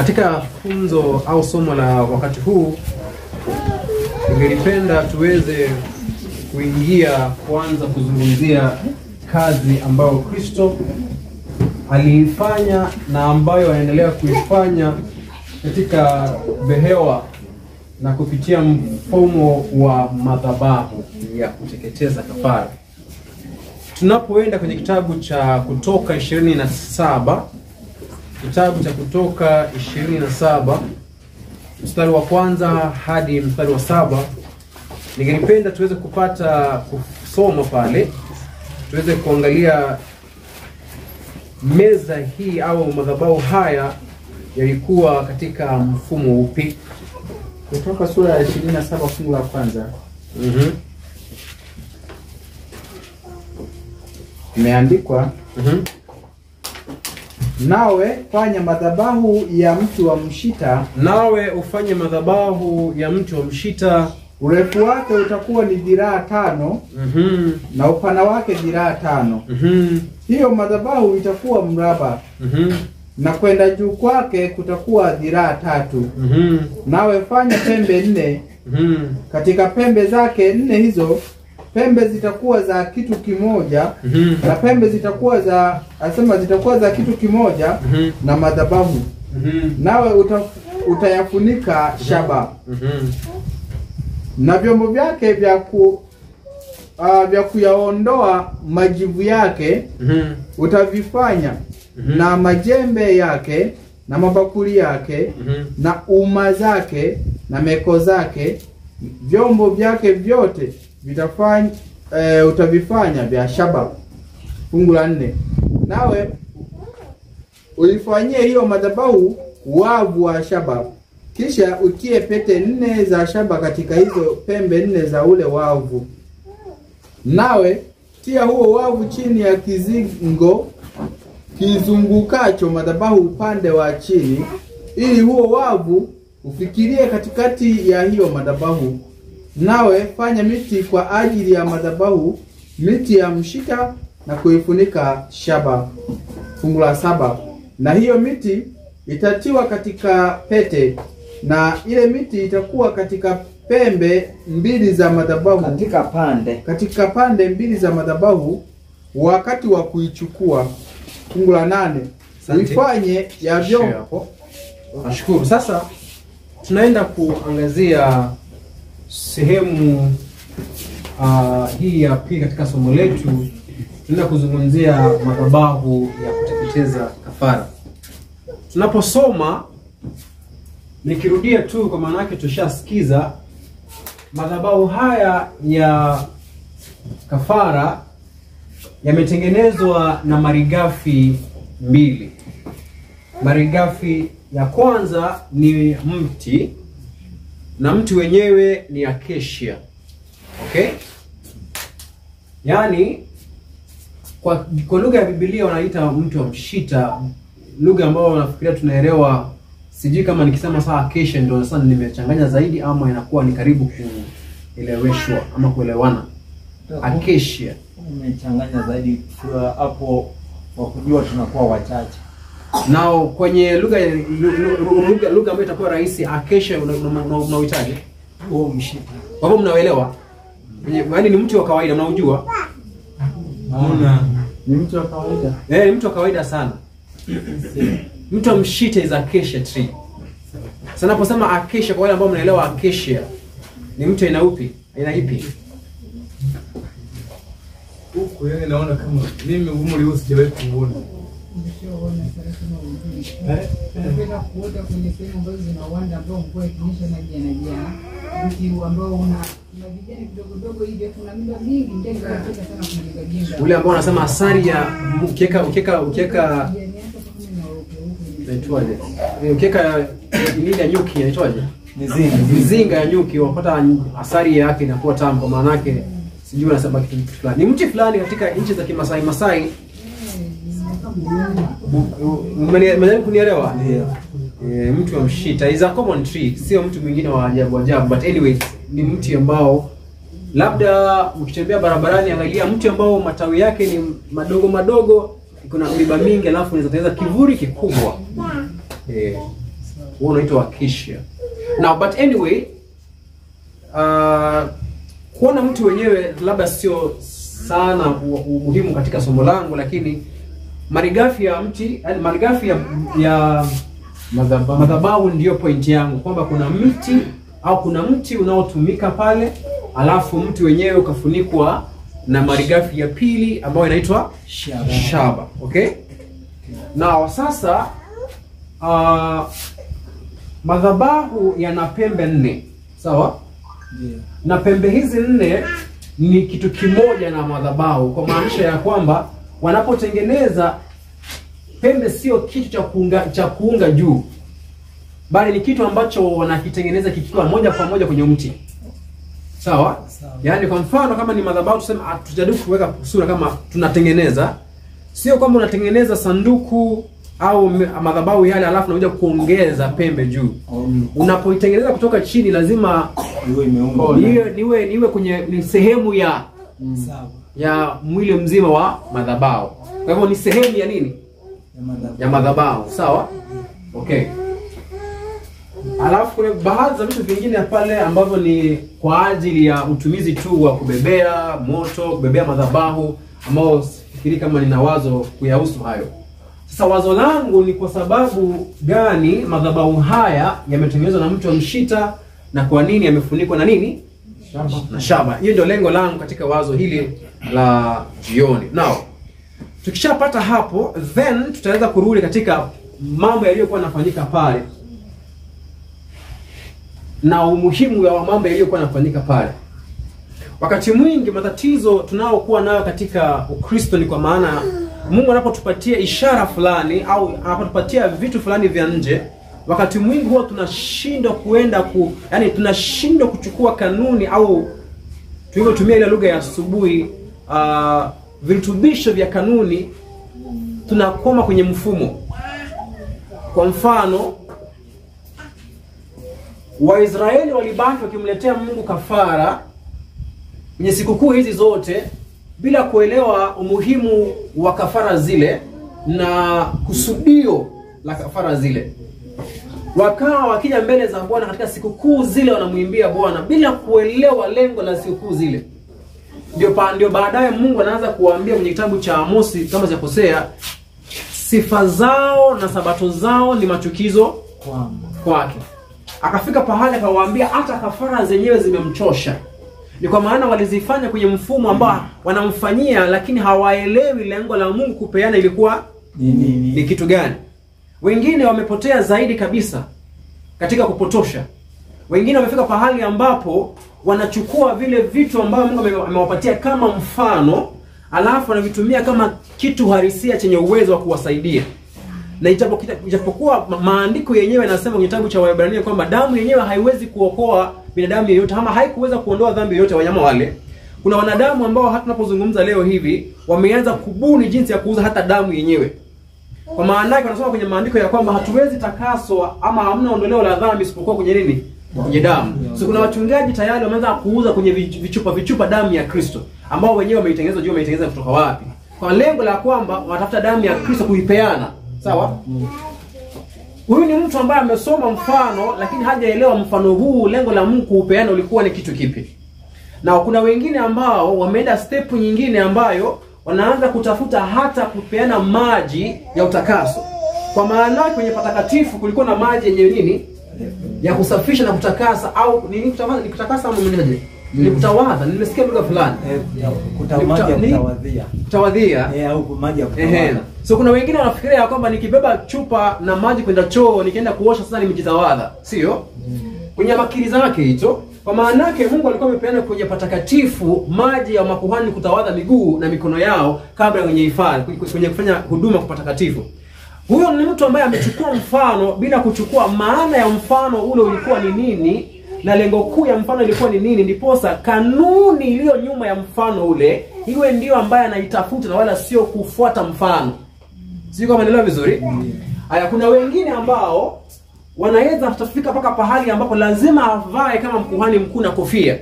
Katika funzo au somo la wakati huu, ningelipenda tuweze kuanza kuzungumzia kazi ambayo Kristo aliifanya na ambayo anaendelea kuifanya katika behewa na kupitia mfumo wa madhabahu ya kuteketeza kafara. Tunapoenda kwenye kitabu cha Kutoka 27, kitabu cha Kutoka 27 mstari wa kwanza hadi mstari wa 7, ningelipenda tuweze kupata kusoma pale, tuweze kuangalia meza hii au madhabahu haya yalikuwa katika mfumo upi. Kutoka sura ya 27 fungu la kwanza. Imeandikwa, nawe fanya madhabahu ya mti wa mshita. Nawe ufanye madhabahu ya mti wa mshita. Urefu wake utakuwa ni dhiraa 5, na upana wake dhiraa 5. Hiyo madhabahu itakuwa mraba. Na kwenda juu kwake kutakuwa dhiraa 3. Nawe fanya pembe 4. Katika pembe zake 4 hizo, pembe zitakuwa za kitu kimoja, na pembe zitakuwa za kitu kimoja na madhabahu. Nawe utayafunika shaba. Na vyombo vyake vya kuyaondoa majivu yake utavifanya na majembe yake na mabakuli yake na uma zake na meko zake. Vyombo vyake vyote utavifanya vya shaba. Fungu la 4. Nawe uifanyie hiyo madhabahu wavu wa shaba. Kisha utie pete 4 za shaba katika hizo pembe 4 za ule wavu. Nawe tia huo wavu chini ya kizingo kizungukacho madhabahu upande wa chini, ili huo wavu ufikirie katikati ya hiyo madhabahu. Nawe fanya miti kwa ajili ya madhabahu, miti ya mshita, na kuifunika shaba. Fungu la 7. Na hiyo miti itatiwa katika pete, na ile miti itakuwa katika pembe 2 za madhabahu, katika pande 2 za madhabahu wakati wa kuichukua. Fungu la 8. Uifanye ya vyombo. Nashukuru. Sasa tunaenda kuangazia sehemu hii ya pili katika somo letu. Tunaenda kuzungumzia madhabahu ya kuteketeza kafara. Tunaposoma, nikirudia tu kwa maana yake tushasikiza, madhabahu haya ya kafara yametengenezwa na malighafi 2. Malighafi ya kwanza ni mti, na mti wenyewe ni acacia. Okay? Yaani kwa lugha ya Biblia wanaita mti wa mshita, lugha ambayo nafikiria tunaelewa. Sijui kama nikisema saa acacia ndio sasa nimechanganya zaidi, ama inakuwa ni karibu kueleweshwa ama kuelewana. Acacia umechanganya zaidi kwa hapo, kwa kujua tunakuwa wachache. Nao kwenye lugha ambayo itakuwa rahisi, acacia unauitaje? Huo mshita. Kwa hivyo mnaelewa? Yaani ni mti wa kawaida, mnaujua? Ni mti wa kawaida. Ni mti wa kawaida sana. Mti wa mshita is acacia tree. Sasa naposema acacia, kwa wale ambao mnaelewa acacia, ni mti aina upi? Aina ipi? Huko yani naona kama mimi umri huu sijawahi kuona. Napenda kuota kwenye sehemu ambazo zina uwanda ambao mvua ikinyesha na jana. Mti ambao una vijani kidogo dogo hivi, kuna mimba mingi, ndege wanapenda sana kujenga. Ule ambao wanasema asali ya ukieka inaitwaje? Ukieka nini ya nyuki inaitwaje? Mizinga ya nyuki, unapata asali yake inakuwa tamu. Kwa maana yake sijui wanasema kitu fulani. Ni mti fulani katika nchi za Kimasai. Mmejaribu kunielewa? Ndio. Mti wa mshita is a common tree, sio mtu mwingine wa ajabu, but anyway ni mti ambao labda ukitembea barabarani, angalia mti ambao matawi yake ni madogo madogo, kuna miba mingi, alafu unaweza tengeneza kivuli kikubwa. huo unaitwa acacia. Now but anyway, kuona mti wenyewe labda sio sana muhimu katika somo langu, lakini malighafi ya mti, yani malighafi ya madhabahu ndio point yangu, kwamba kuna mti au kuna mti unaotumika pale, alafu mti wenyewe ukafunikwa na malighafi ya pili ambayo inaitwa shaba. Okay? Na sasa madhabahu yana pembe 4. Sawa? Yeah. Na pembe hizi 4 ni kitu kimoja na madhabahu, kwa maanisha ya kwamba wanapotengeneza pembe sio kitu cha kuunga juu, bali ni kitu ambacho wanakitengeneza kikiwa moja kwa moja kwenye mti. Sawa? Yaani kwa mfano kama ni madhabahu, tuseme tujaribu kuweka sura kama tunatengeneza, sio kwamba unatengeneza sanduku au madhabahu yale alafu unakuja kuongeza pembe juu. Unapoitengeneza kutoka chini lazima iwe imeungwa, niwe kwenye ni sehemu ya ya mwili mzima wa madhabahu. Kwa hivyo ni sehemu ya nini? Ya madhabahu. Sawa? Okay. Alafu kuna baadhi za vitu vingine pale ambavyo ni kwa ajili ya utumizi tu wa kubebea moto, kubebea madhabahu, ambao sifikiri kama nina wazo kuyahusu hayo. Sasa wazo langu ni kwa sababu gani madhabahu haya yametengenezwa na mti wa mshita na kwa nini yamefunikwa na nini? Na shaba. Hiyo ndio lengo langu katika wazo hili la jioni. Now, tukishapata hapo, then tutaweza kurudi katika mambo yaliyokuwa yanafanyika pale na umuhimu wa mambo yaliyokuwa yanafanyika pale. Wakati mwingi matatizo tunaokuwa nayo katika Ukristo ni kwa maana Mungu anapotupatia ishara fulani au anapotupatia vitu fulani vya nje, wakati mwingi huwa tunashindwa yani tunashindwa kuchukua kanuni au tulivyotumia ile lugha ya asubuhi, virutubisho vya kanuni, tunakoma kwenye mfumo. Kwa mfano, Waisraeli walibaki wakimletea Mungu kafara kwenye sikukuu hizi zote bila kuelewa umuhimu wa kafara zile na kusudio la kafara zile. Wakawa wakija mbele za Bwana katika sikukuu zile wanamuimbia Bwana bila kuelewa lengo la sikukuu zile. Ndio baadaye Mungu anaanza kuwaambia kwenye kitabu cha Amosi kama sijakosea, sifa zao na sabato zao ni machukizo kwake. Akafika pahali akawaambia hata kafara zenyewe zimemchosha. Ni kwa maana walizifanya kwenye mfumo ambao wanamfanyia, lakini hawaelewi lengo la Mungu kupeana ilikuwa ni kitu gani. Wengine wamepotea zaidi kabisa katika kupotosha. Wengine wamefika pahali ambapo wanachukua vile vitu ambavyo Mungu amewapatia kama mfano, alafu wanavitumia kama kitu halisia chenye uwezo wa kuwasaidia. Na ijapokuwa maandiko yenyewe yanasema kwenye kitabu cha Waebrania kwamba damu yenyewe haiwezi kuokoa binadamu yeyote, ama haikuweza kuondoa dhambi yoyote wanyama wale. Kuna wanadamu ambao hata tunapozungumza leo hivi wameanza kubuni jinsi ya kuuza hata damu yenyewe. Kwa maana yake wanasema kwenye maandiko ya kwamba hatuwezi takaswa ama hamna ondoleo la dhambi isipokuwa kwenye nini? Kwenye damu. So kuna wachungaji tayari wameanza kuuza kwenye vichupa damu ya Kristo, ambao wenyewe wameitengeneza juu wameitengeneza kutoka wapi? Kwa lengo la kwamba wanatafuta damu ya Kristo kuipeana. Sawa? Huyu ni mtu ambaye amesoma mfano lakini hajaelewa mfano huu lengo la Mungu kuupeana ulikuwa ni kitu kipi. Na kuna wengine ambao wameenda step nyingine ambayo wanaanza kutafuta hata kupeana maji ya utakaso. Kwa maana kwenye patakatifu kulikuwa na maji yenye nini? Ya kusafisha na kutakasa, au nini kutakasa au mwenyeje? Ni kutawadha, nimesikia lugha fulani. Kutawadhia. Au maji ya kutawadha. So kuna wengine wanafikiria kwamba nikibeba chupa na maji kwenda choo nikienda kuosha sasa nimejitawadha. Sio? Kwenye makili zake hicho. Kwa maana yake Mungu alikuwa amepeana kwenye patakatifu maji ya makuhani kutawadha miguu na mikono yao kabla kwenye hifadhi, kwenye kufanya huduma kwa patakatifu. Huyo ni mtu ambaye amechukua mfano bila kuchukua maana ya mfano ule ulikuwa ni nini na lengo kuu ya mfano ilikuwa ni nini, ndiposa kanuni iliyo nyuma ya mfano ule iwe ndio ambaye anaitafuta na wala sio kufuata mfano. Sio kama naelewa vizuri? Haya, kuna wengine ambao wanaweza kutafika paka pahali ambapo lazima avae kama mkuhani mkuu na kofia.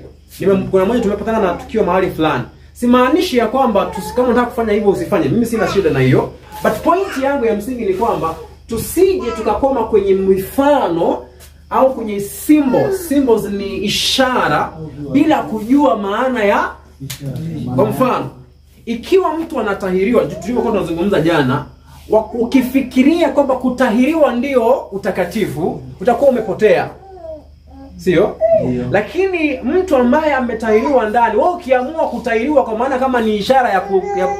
Kuna mmoja tumepatana na tukio mahali fulani. Simaanishi ya kwamba kama unataka kufanya hivyo usifanye. Mimi sina shida na hiyo. But point yangu ya msingi ni kwamba tusije tukakoma kwenye mifano au kwenye symbols. Symbols ni ishara bila kujua maana ya. Kwa mfano, ikiwa mtu anatahiriwa, tulivyokuwa tunazungumza jana, ukifikiria kwamba kutahiriwa ndio utakatifu, utakuwa umepotea. Sio? Lakini mtu ambaye ametahiriwa ndani, wewe ukiamua kutahiriwa kwa maana kama ni ishara ya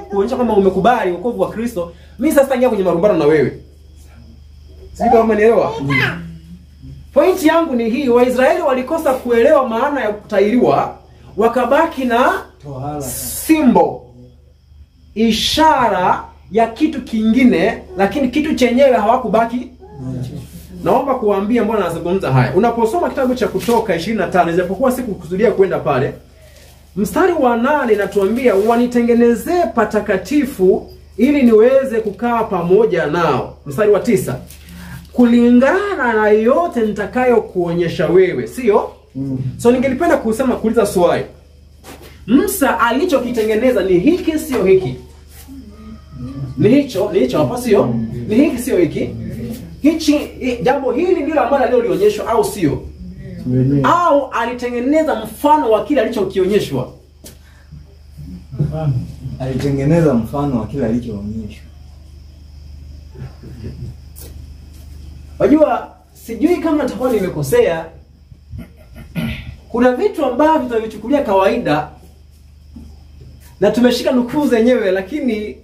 kuonyesha kwamba umekubali wokovu wa Kristo, mimi sasa ingia kwenye marumbano na wewe. Sio kama umenielewa? Pointi yangu ni hii, Waisraeli walikosa kuelewa maana ya kutahiriwa, wakabaki na symbol, ishara ya kitu kingine, lakini kitu chenyewe hawakubaki. Naomba kuambia mbona nazungumza haya. Unaposoma kitabu cha Kutoka 25, ijapokuwa sikukusudia kwenda pale, mstari wa 8 inatuambia wanitengenezee patakatifu ili niweze kukaa pamoja nao. Mstari wa 9, kulingana na yote nitakayo kuonyesha wewe, sio? So ningelipenda kuuliza swali. Musa alichokitengeneza ni hiki sio hiki? Ni hicho hapa sio? Ni hiki sio hiki? Jambo hili ndilo ambalo alionyeshwa au sio? Au alitengeneza mfano wa kile alichokionyeshwa? Alitengeneza mfano wa kile alichoonyeshwa. Wajua, sijui kama nitakuwa nimekosea. Kuna vitu ambavyo tunavichukulia kawaida na tumeshika nukuu zenyewe, lakini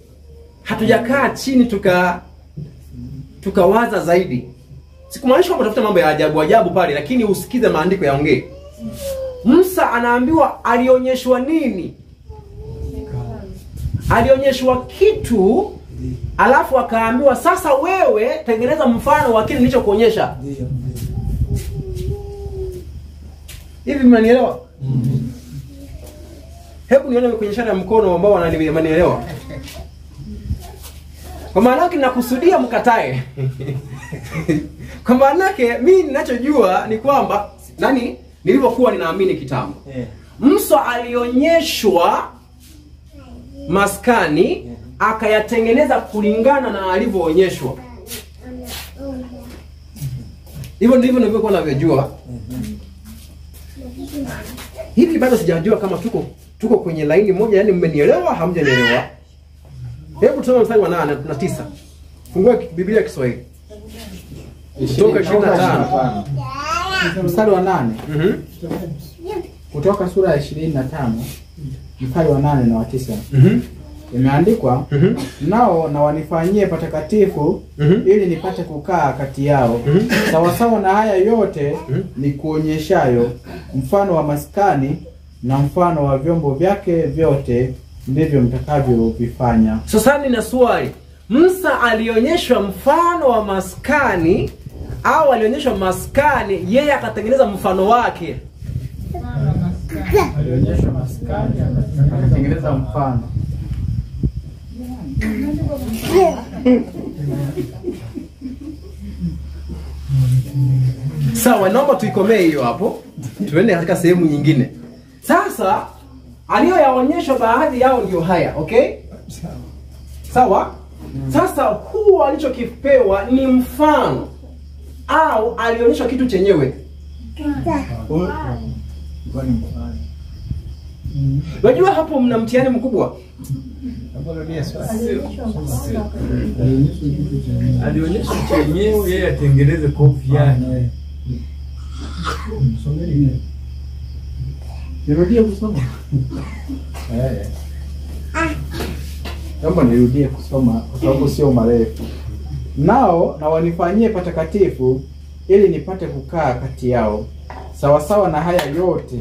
hatujakaa chini tukawaza zaidi. Sikumaanisha kwamba tafuta mambo ya ajabu pale, lakini usikize maandiko yaongee. Musa anaambiwa alionyeshwa nini? Alionyeshwa kitu, alafu akaambiwa sasa wewe tengeneza mfano wa kile nilichokuonyesha. Hivi mnanielewa? Hebu nione kwenye ishara ya mkono ambao wananielewa. Kwa maana yake nakusudia mkatae. Kwa maana yake mimi ninachojua ni kwamba nilivyokuwa ninaamini kitambo. Musa alionyeshwa maskani, akayatengeneza kulingana na alivyoonyeshwa. Hivyo ndivyo nilivyokuwa navyojua. Hivi bado sijajua kama tuko kwenye laini moja, yani mmenielewa hamjanielewa. Hebu tusome mstari wa 8 na 9. Fungua Biblia ya Kiswahili. Kutoka 25. Mstari wa 8. Kutoka sura ya 25, mstari wa 8 na wa 9. Imeandikwa, nao na wanifanyie patakatifu ili nipate kukaa kati yao. Sawasawa na haya yote ni kuonyeshayo, mfano wa maskani na mfano wa vyombo vyake vyote, ndivyo mtakavyovifanya. Sasa nina swali. Musa alionyeshwa mfano wa maskani au alionyeshwa maskani yeye akatengeneza mfano wake? Alionyeshwa maskani akatengeneza mfano. Sawa, naomba tuikomee hiyo hapo. Tuende katika sehemu nyingine. Sasa aliyoyaonyeshwa baadhi yao ndio haya, okay? Sawa? Sasa huu alichokipewa ni mfano au alionyeshwa kitu chenyewe? Unajua hapo mna mtihani mkubwa. Alionyesha chenyewe, yeye atengeneze kopi yake. Nirudie kusoma. Kama nirudie kusoma kwa sababu sio marefu. Nao na wanifanyie patakatifu ili nipate kukaa kati yao. Sawasawa na haya yote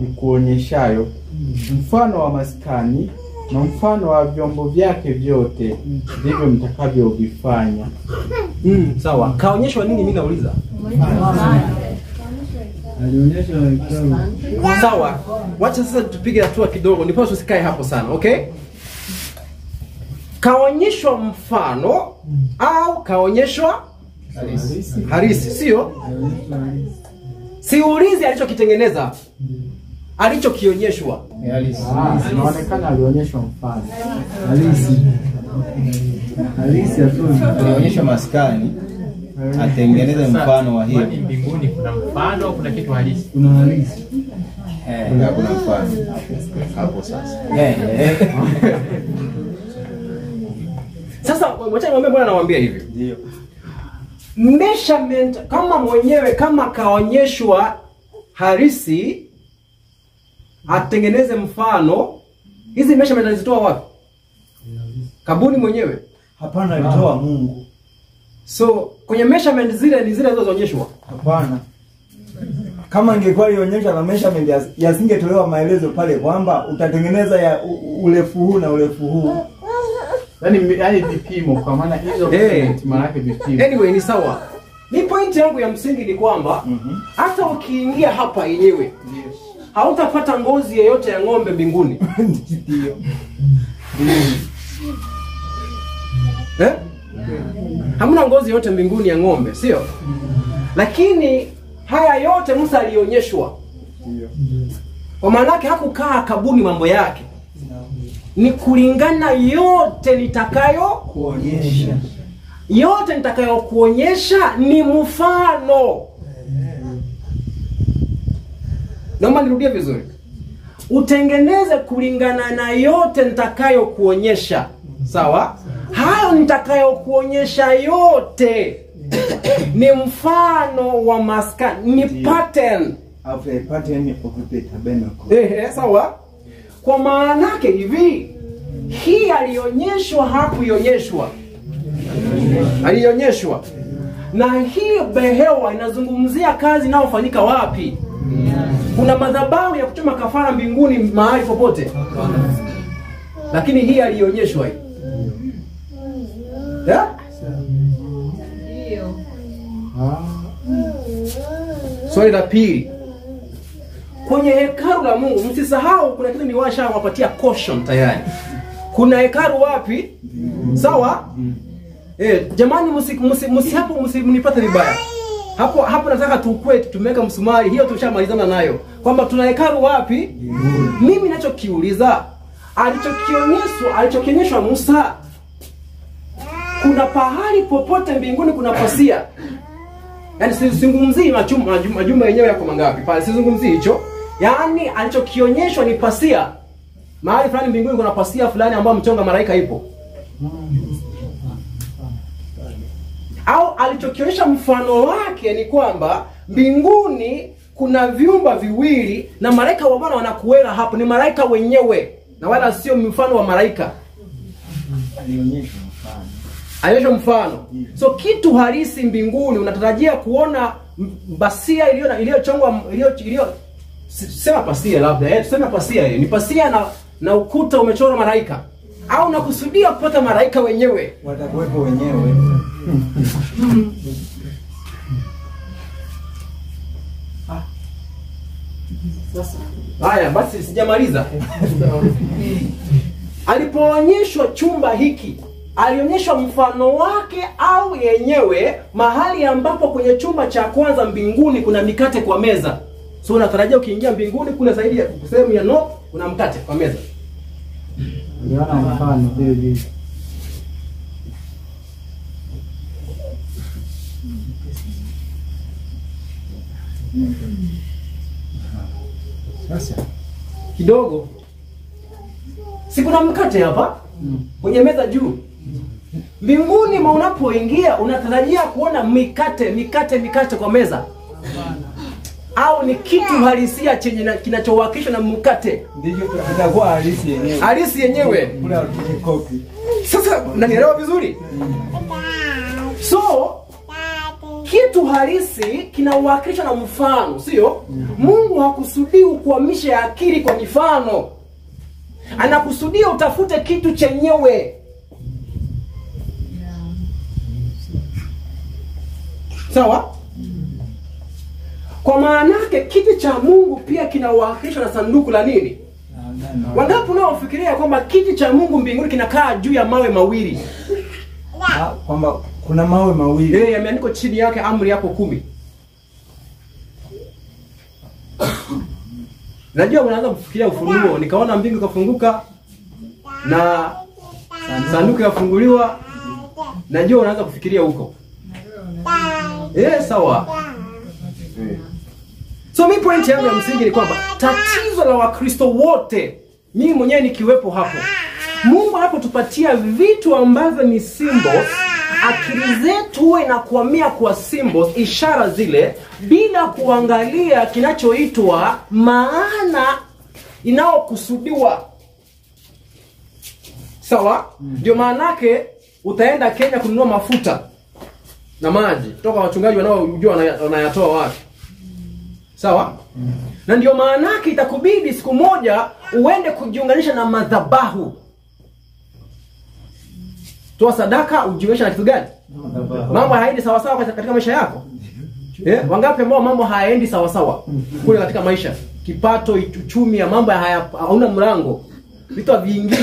ni kuonyeshayo, mfano wa maskani na mfano wa vyombo vyake vyote, ndivyo mtakavyovifanya. Sawa. Kaonyeshwa nini mimi nauliza? Alionyesha Sawa. Wacha sasa tupige hatua kidogo, ndipo tusikae hapo sana, okay? Kaonyeshwa mfano au kaonyeshwa harisi, sio? Siulizi alichokitengeneza, alichokionyeshwa. Inaonekana alionyeshwa mfano halisi. Halisi hatuna. Tunaonyesha maskani atengeneze mfano wa hiyo. Kwani mbinguni kuna mfano, kuna kitu halisi? Kuna halisi. Kuna mfano. Hapo sasa. Sasa wacha niwaambie mbona nawaambia hivyo. Ndio. Measurement kama mwenyewe kama kaonyeshwa halisi atengeneze mfano, hizi measurement alizitoa wapi? Kabuni mwenyewe? Hapana, alitoa Mungu. So kwenye measurement zile ni zile zilizoonyeshwa? Hapana. Kama ingekuwa ionyesha na measurement yasingetolewa maelezo pale kwamba utatengeneza ya urefu huu na urefu huu. Yaani vipimo kwa maana hizo maana yake vipimo. Anyway ni sawa. Ni point yangu ya msingi ni kwamba hata ukiingia hapa yenyewe hautapata ngozi yoyote ya ng'ombe mbinguni. Ndio. Hamna ngozi yote mbinguni ya ng'ombe, sio? Lakini haya yote Musa alionyeshwa. Ndio. Kwa maana yake hakukaa kabuni mambo yake. Ni kulingana yote nitakayo Kuonyesha. yote nitakayo kuonyesha ni mfano. Naomba nirudie vizuri. Utengeneze kulingana na yote nitakayo kuonyesha. Sawa? Hayo nitakayo kuonyesha yote ni mfano wa maskani, ni pattern. After a pattern of the tabernacle. Sawa? Kwa maana yake hivi, hii alionyeshwa hakuionyeshwa. Alionyeshwa. Na hii behewa inazungumzia kazi inayofanyika wapi? Kuna madhabahu ya kuchoma kafara mbinguni mahali popote? Lakini hii alionyeshwa hii. Ndio. Swali la pili. Kwenye hekalu la Mungu, msisahau kuna kitu niwasha wapatia caution tayari. Kuna hekalu wapi? Sawa? Jamani mnipate vibaya. Hapo nataka tukue tumeweka msumari, hiyo tushamalizana nayo. Kwamba tuna hekalu wapi? Mimi ninachokiuliza, alichokionyeshwa Musa, kuna pahali popote mbinguni kuna pasia. Yaani sizungumzii majumba yenyewe yako mangapi. Pale sizungumzii hicho. Yaani alichokionyeshwa ni pasia. Mahali fulani mbinguni kuna pasia fulani ambayo mchonga malaika ipo. Au alichokionyesha mfano wake ni kwamba mbinguni kuna vyumba viwili na malaika wa Bwana wanakuweka hapo, ni malaika wenyewe na wala sio mfano wa malaika. Alionyesha mfano. So kitu halisi mbinguni unatarajia kuona basia iliyochongwa sema pasia labda, tuseme pasia hiyo. Ni pasia na ukuta umechorwa malaika. Au nakusudia kupata malaika wenyewe? Watakuwepo wenyewe. Haya basi sijamaliza. Alipoonyeshwa chumba hiki, alionyeshwa mfano wake au yenyewe mahali ambapo kwenye chumba cha kwanza mbinguni kuna mikate kwa meza. So unatarajia ukiingia mbinguni kule zaidi ya sehemu ya kuna mkate kwa meza. Unaona mfano hivi. Sasa kidogo. Si kuna mkate hapa? Kwenye meza juu. Mbinguni unapoingia unatarajia kuona mikate kwa meza. Au ni kitu halisia chenye kinachowakishwa na mkate? Ndio kitakuwa halisi yenyewe. Halisi yenyewe. Kula kopi. Sasa unanielewa vizuri? So kitu halisi kinawakilishwa na mfano, sio? Mungu hakusudii ukuamishe akili kwa mifano. Anakusudia utafute kitu chenyewe. Sawa? Kwa maana yake kiti cha Mungu pia kinawakilishwa na sanduku la nini? Wangapi unaofikiria kwamba kiti cha Mungu mbinguni kinakaa juu ya mawe mawili? Kwamba kuna mawe mawili. Yameandikwa chini yake amri yako 10. Najua unaanza kufikiria ufunuo, nikaona mbingu kafunguka na sanduku yafunguliwa Najua unaanza kufikiria huko. Sawa. So mi point yangu ya msingi ni kwamba tatizo la Wakristo wote, mimi mwenyewe nikiwepo hapo, Mungu anapotupatia vitu ambavyo ni symbols, akili zetu huwa inakuamia kwa symbols, ishara zile, bila kuangalia kinachoitwa maana inayokusudiwa. Sawa? Ndio maanake utaenda Kenya kununua mafuta na maji kutoka wachungaji wanaojua wanayatoa wapi. Sawa? Na ndio maanake itakubidi siku moja uende kujiunganisha na madhabahu. Toa sadaka, ujiunganisha na kitu gani? Mambo hayaendi sawa sawa katika maisha yako. Wangapi ambao mambo hayaendi sawa sawa kule katika maisha? Kipato, uchumi, ya mambo hauna mlango. Vitu vingi.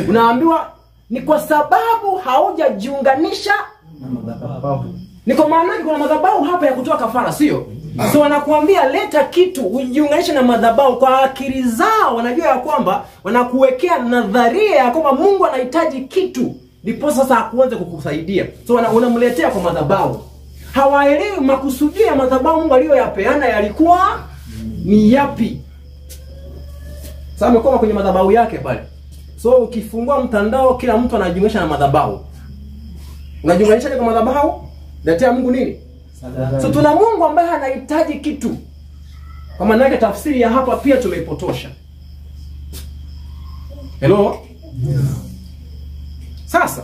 Unaambiwa ni kwa sababu haujajiunganisha na madhabahu. Ni kwa maana kuna madhabahu hapa ya kutoa kafara, sio? So wanakuambia leta kitu ujiunganishe na madhabahu. Kwa akili zao wanajua ya kwamba wanakuwekea nadharia ya kwamba Mungu anahitaji kitu, ndipo sasa akuanze kukusaidia. So unamletea kwa madhabahu. Hawaelewi makusudio ya madhabahu Mungu aliyoyapeana yalikuwa ni yapi. Sasa amekoma kwenye madhabahu yake pale. So ukifungua mtandao kila mtu anajiunganisha na madhabahu. Unajiunganisha kwa madhabahu? Letea Mungu nini? So tuna Mungu ambaye anahitaji kitu. Kwa maana yake tafsiri ya hapa pia tumeipotosha. Hello? Sasa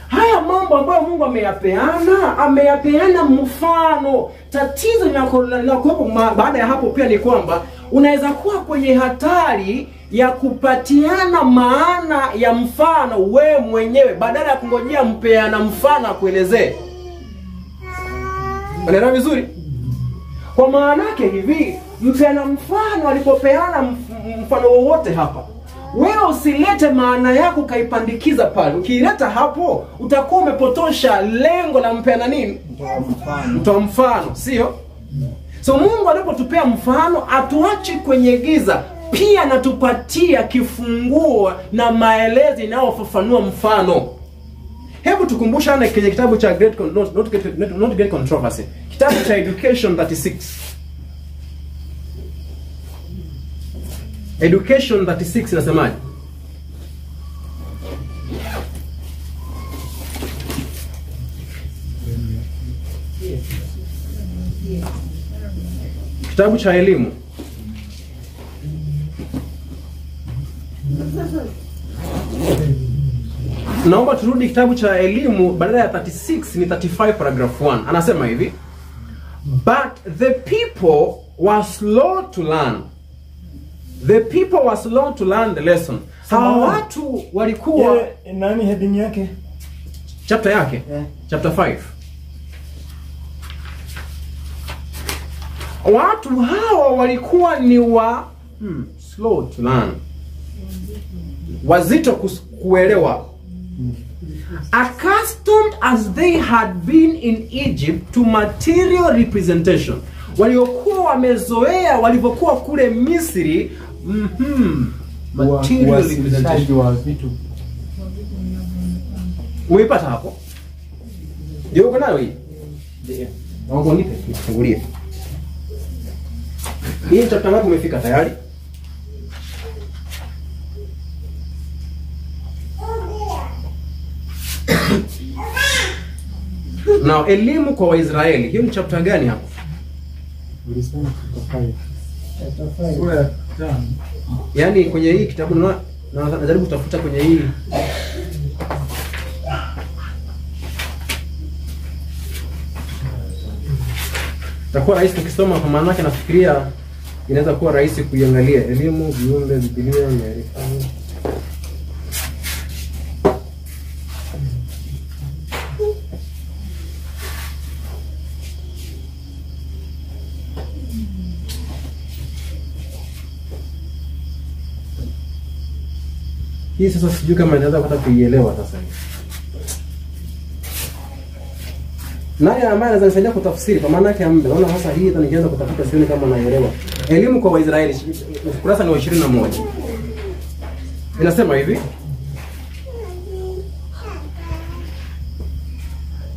haya mambo ambayo Mungu ameyapeana mfano. Tatizo linakuwepo baada ya hapo pia ni kwamba unaweza kuwa kwenye hatari ya kupatiana maana ya mfano we mwenyewe badala ya kungojea mpeana mfano akuelezee. Unaelewa vizuri? Kwa maana yake hivi, mpeana mfano alipopeana mfano wowote hapa, wewe usilete maana yako kaipandikiza pale. Ukiileta hapo utakuwa umepotosha lengo la mpeana nini? Mtoa mfano, sio? So Mungu anapotupea mfano atuachi kwenye giza, pia anatupatia kifunguo na maelezo yanayofafanua mfano. Hebu tukumbushane kwenye kitabu cha Not Great Controversy. Kitabu cha Education 36. Education 36 inasemaje? Kitabu cha elimu. Naomba turudi kitabu cha elimu, badala ya 36 ni 35 paragraph 1. Anasema hivi: But the people were slow to learn. The people were slow to learn the lesson. Hawa watu walikuwa nani heading yake? Chapter yake? Chapter 5. Watu hawa walikuwa ni slow to learn. Wazito kuelewa. Accustomed as they had been in Egypt to material representation. Waliokuwa wamezoea walivyokuwa kule Misri, material representation wa vitu. Umeipata hapo? Ndio uko nayo hii? Ndio. Naomba nipe nifungulie. Hii chapter ngapi umefika tayari? Na elimu kwa Waisraeli, hiyo ni chapter gani hapo? Ulisema chapter 5. Sura ya 5. Yaani kwenye hii kitabu najaribu kutafuta kwenye hii. Itakuwa rahisi ukisoma, kwa maana yake nafikiria inaweza kuwa rahisi kuiangalia. Elimu, viumbe, Biblia, maarifa. Hii sasa sijui kama inaweza kupata kuielewa sasa hivi. Nani ambaye anaweza nisaidia kutafsiri? Kwa maana yake ambe. Naona sasa hii hata nikianza kutafuta sioni kama naelewa. Elimu kwa Waisraeli, ukurasa ni wa 21. Inasema hivi: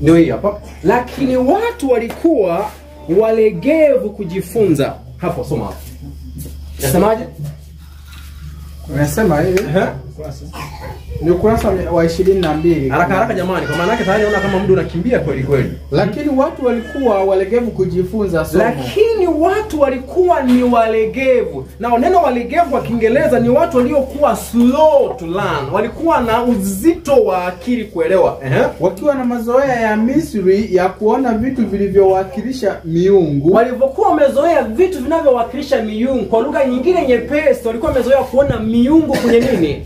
Ndio hii hapa. Lakini watu walikuwa walegevu kujifunza. Hapo soma hapo. Nasemaje? Unasema hivi. Ni ukurasa wa 22. Haraka haraka jamani, kwa maana yake tayari naona kama muda unakimbia kweli kweli. Lakini watu walikuwa walegevu kujifunza somo. Lakini watu walikuwa ni walegevu. Na neno walegevu kwa Kiingereza ni watu waliokuwa slow to learn. Walikuwa na uzito wa akili kuelewa. Wakiwa na mazoea ya Misri ya kuona vitu vilivyowakilisha miungu. Walivyokuwa wamezoea vitu vinavyowakilisha miungu, kwa lugha nyingine nyepesi, walikuwa wamezoea kuona miungu kwenye nini?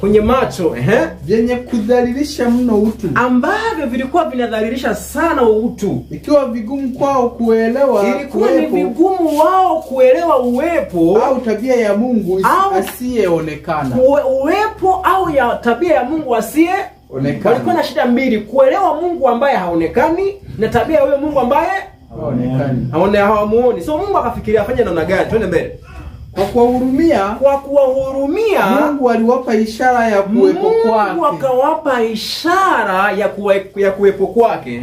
Kwenye macho, vyenye kudhalilisha mno utu, ambavyo vilikuwa vinadhalilisha sana utu. Ikiwa vigumu kwao kuelewa, ilikuwa ni vigumu wao kuelewa uwepo au tabia ya Mungu asiyeonekana. Uwepo au ya tabia ya Mungu asiyeonekana. Walikuwa na shida mbili: kuelewa Mungu ambaye haonekani na tabia ya huyo Mungu ambaye haonekani. Hawamuoni. So Mungu akafikiria afanye namna gani? Twende mbele. Kwa kuwahurumia Mungu aliwapa ishara ya kuwepo kwake. Mungu akawapa ishara ya kuwepo kwake,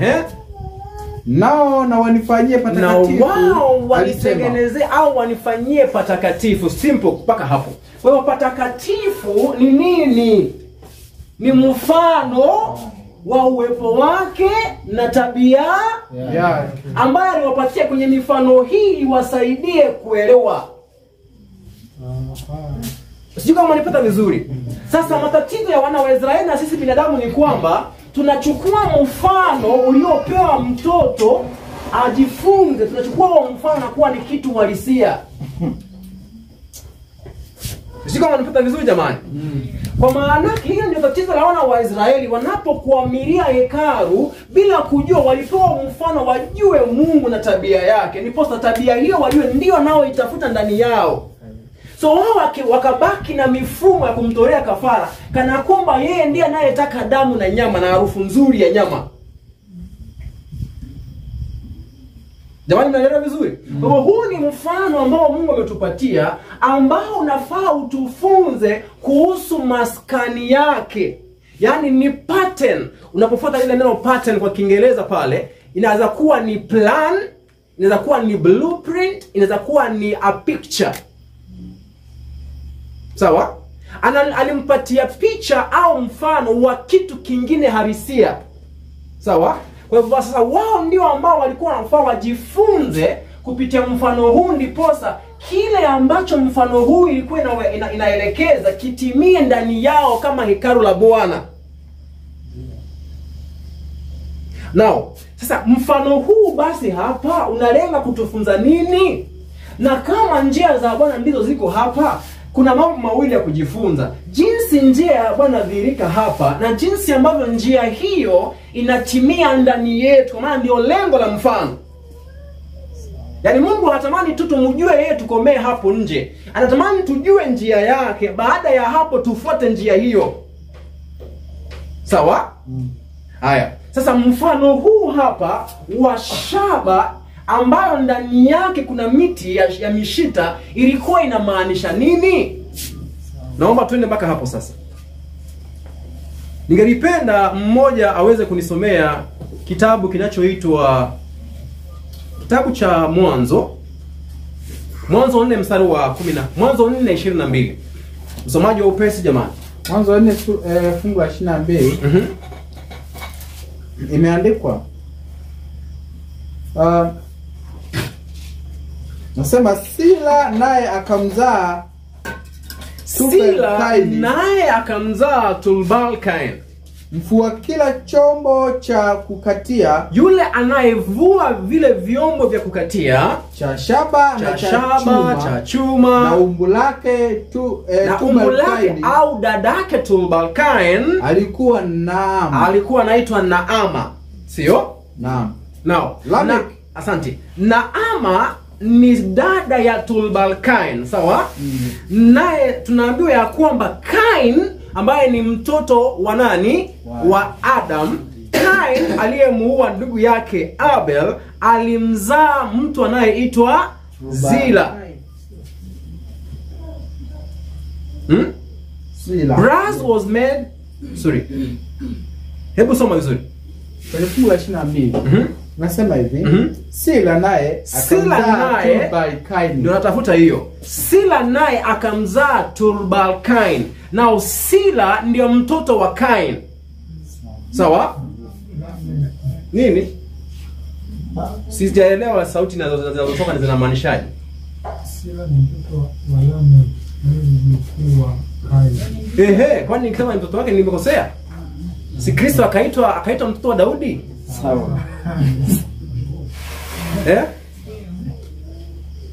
Nao na wanifanyie patakatifu. Na wao walitengeneze au wanifanyie patakatifu. Simple mpaka hapo. Kwa hiyo patakatifu ni nini? Ni mfano wa uwepo wake na tabia ambayo aliwapatia kwenye mifano hii wasaidie kuelewa. Sijui kama unanipata vizuri. Sasa matatizo ya wana wa Israeli na sisi binadamu ni kwamba tunachukua mfano uliopewa mtoto ajifunze, tunachukua huo mfano na kuwa ni kitu halisia. Sijui kama unanipata vizuri jamani. Kwa maana hiyo ndio tatizo la wana wa Israeli wanapokuamilia hekalu bila kujua. Walipewa mfano wajue Mungu na tabia yake, ndiposa tabia hiyo wajue ndio nao itafuta ndani yao. So wao wakabaki na mifumo ya kumtolea kafara kana kwamba yeye ndiye anayetaka damu na nyama na harufu nzuri ya nyama. Jamani, mnaelewa vizuri? Kwa hivyo huu ni mfano ambao Mungu ametupatia ambao unafaa utufunze kuhusu maskani yake. Yaani ni pattern. Unapofuata ile neno pattern kwa Kiingereza pale, inaweza kuwa ni plan, inaweza kuwa ni blueprint, inaweza kuwa ni a picture. Sawa? Alimpatia picha au mfano wa kitu kingine halisia. Sawa? Kwa hivyo sasa wao ndio ambao walikuwa wanafaa wajifunze kupitia mfano huu, ndiposa kile ambacho mfano huu ilikuwa inaelekeza kitimie ndani yao kama hekalu la Bwana. Now, sasa mfano huu basi hapa unalenga kutufunza nini? Na kama njia za Bwana ndizo ziko hapa, kuna mambo mawili ya kujifunza. Jinsi njia ya Bwana dhihirika hapa na jinsi ambavyo njia hiyo inatimia ndani yetu. Kwa maana ndio lengo la mfano. Yaani Mungu hatamani tu tumjue yeye tukomee hapo nje. Anatamani tujue njia yake, baada ya hapo tufuate njia hiyo. Sawa? Haya. Sasa mfano huu hapa wa shaba ambayo ndani yake kuna miti ya mishita ilikuwa inamaanisha nini? Naomba tuende mpaka hapo sasa. Ningelipenda mmoja aweze kunisomea kitabu kinachoitwa kitabu cha Mwanzo. Mwanzo 4 mstari wa 10. Mwanzo 4:22. Msomaji wa upesi jamani. Mwanzo 4 fungu la 22. Imeandikwa nasema Sila naye akamzaa Tubal-Kain, mfua kila chombo cha kukatia, yule anayevua vile vyombo vya kukatia, cha shaba na cha chuma, na umbu lake au dadake Tubal-Kain alikuwa Naama. Alikuwa anaitwa Naama, sio? Naam. Now, asante. Naama ni dada ya Tubal-Kain, sawa? Naye tunaambiwa ya kwamba Kain ambaye ni mtoto wa nani? Wa Adam. Kain aliyemuua ndugu yake Abel alimzaa mtu anayeitwa Zila. Zila. Brass was made. Sorry. Hebu soma vizuri. kwenye fungu la 22 nasema hivi, Sila naye Sila akamzaa naye Tubal-Kaini. ndio natafuta hiyo. Sila naye akamzaa Tubal-Kain. Na Sila ndio mtoto wa Kain. Sawa? Nini? Sijaelewa sauti zinazotoka zinamaanishaje. Sila ni mtoto wa Lamek, ni mkuu wa Kaini. Kwani nikisema ni mtoto wake nimekosea? Si Kristo akaitwa mtoto wa Daudi? Sawa.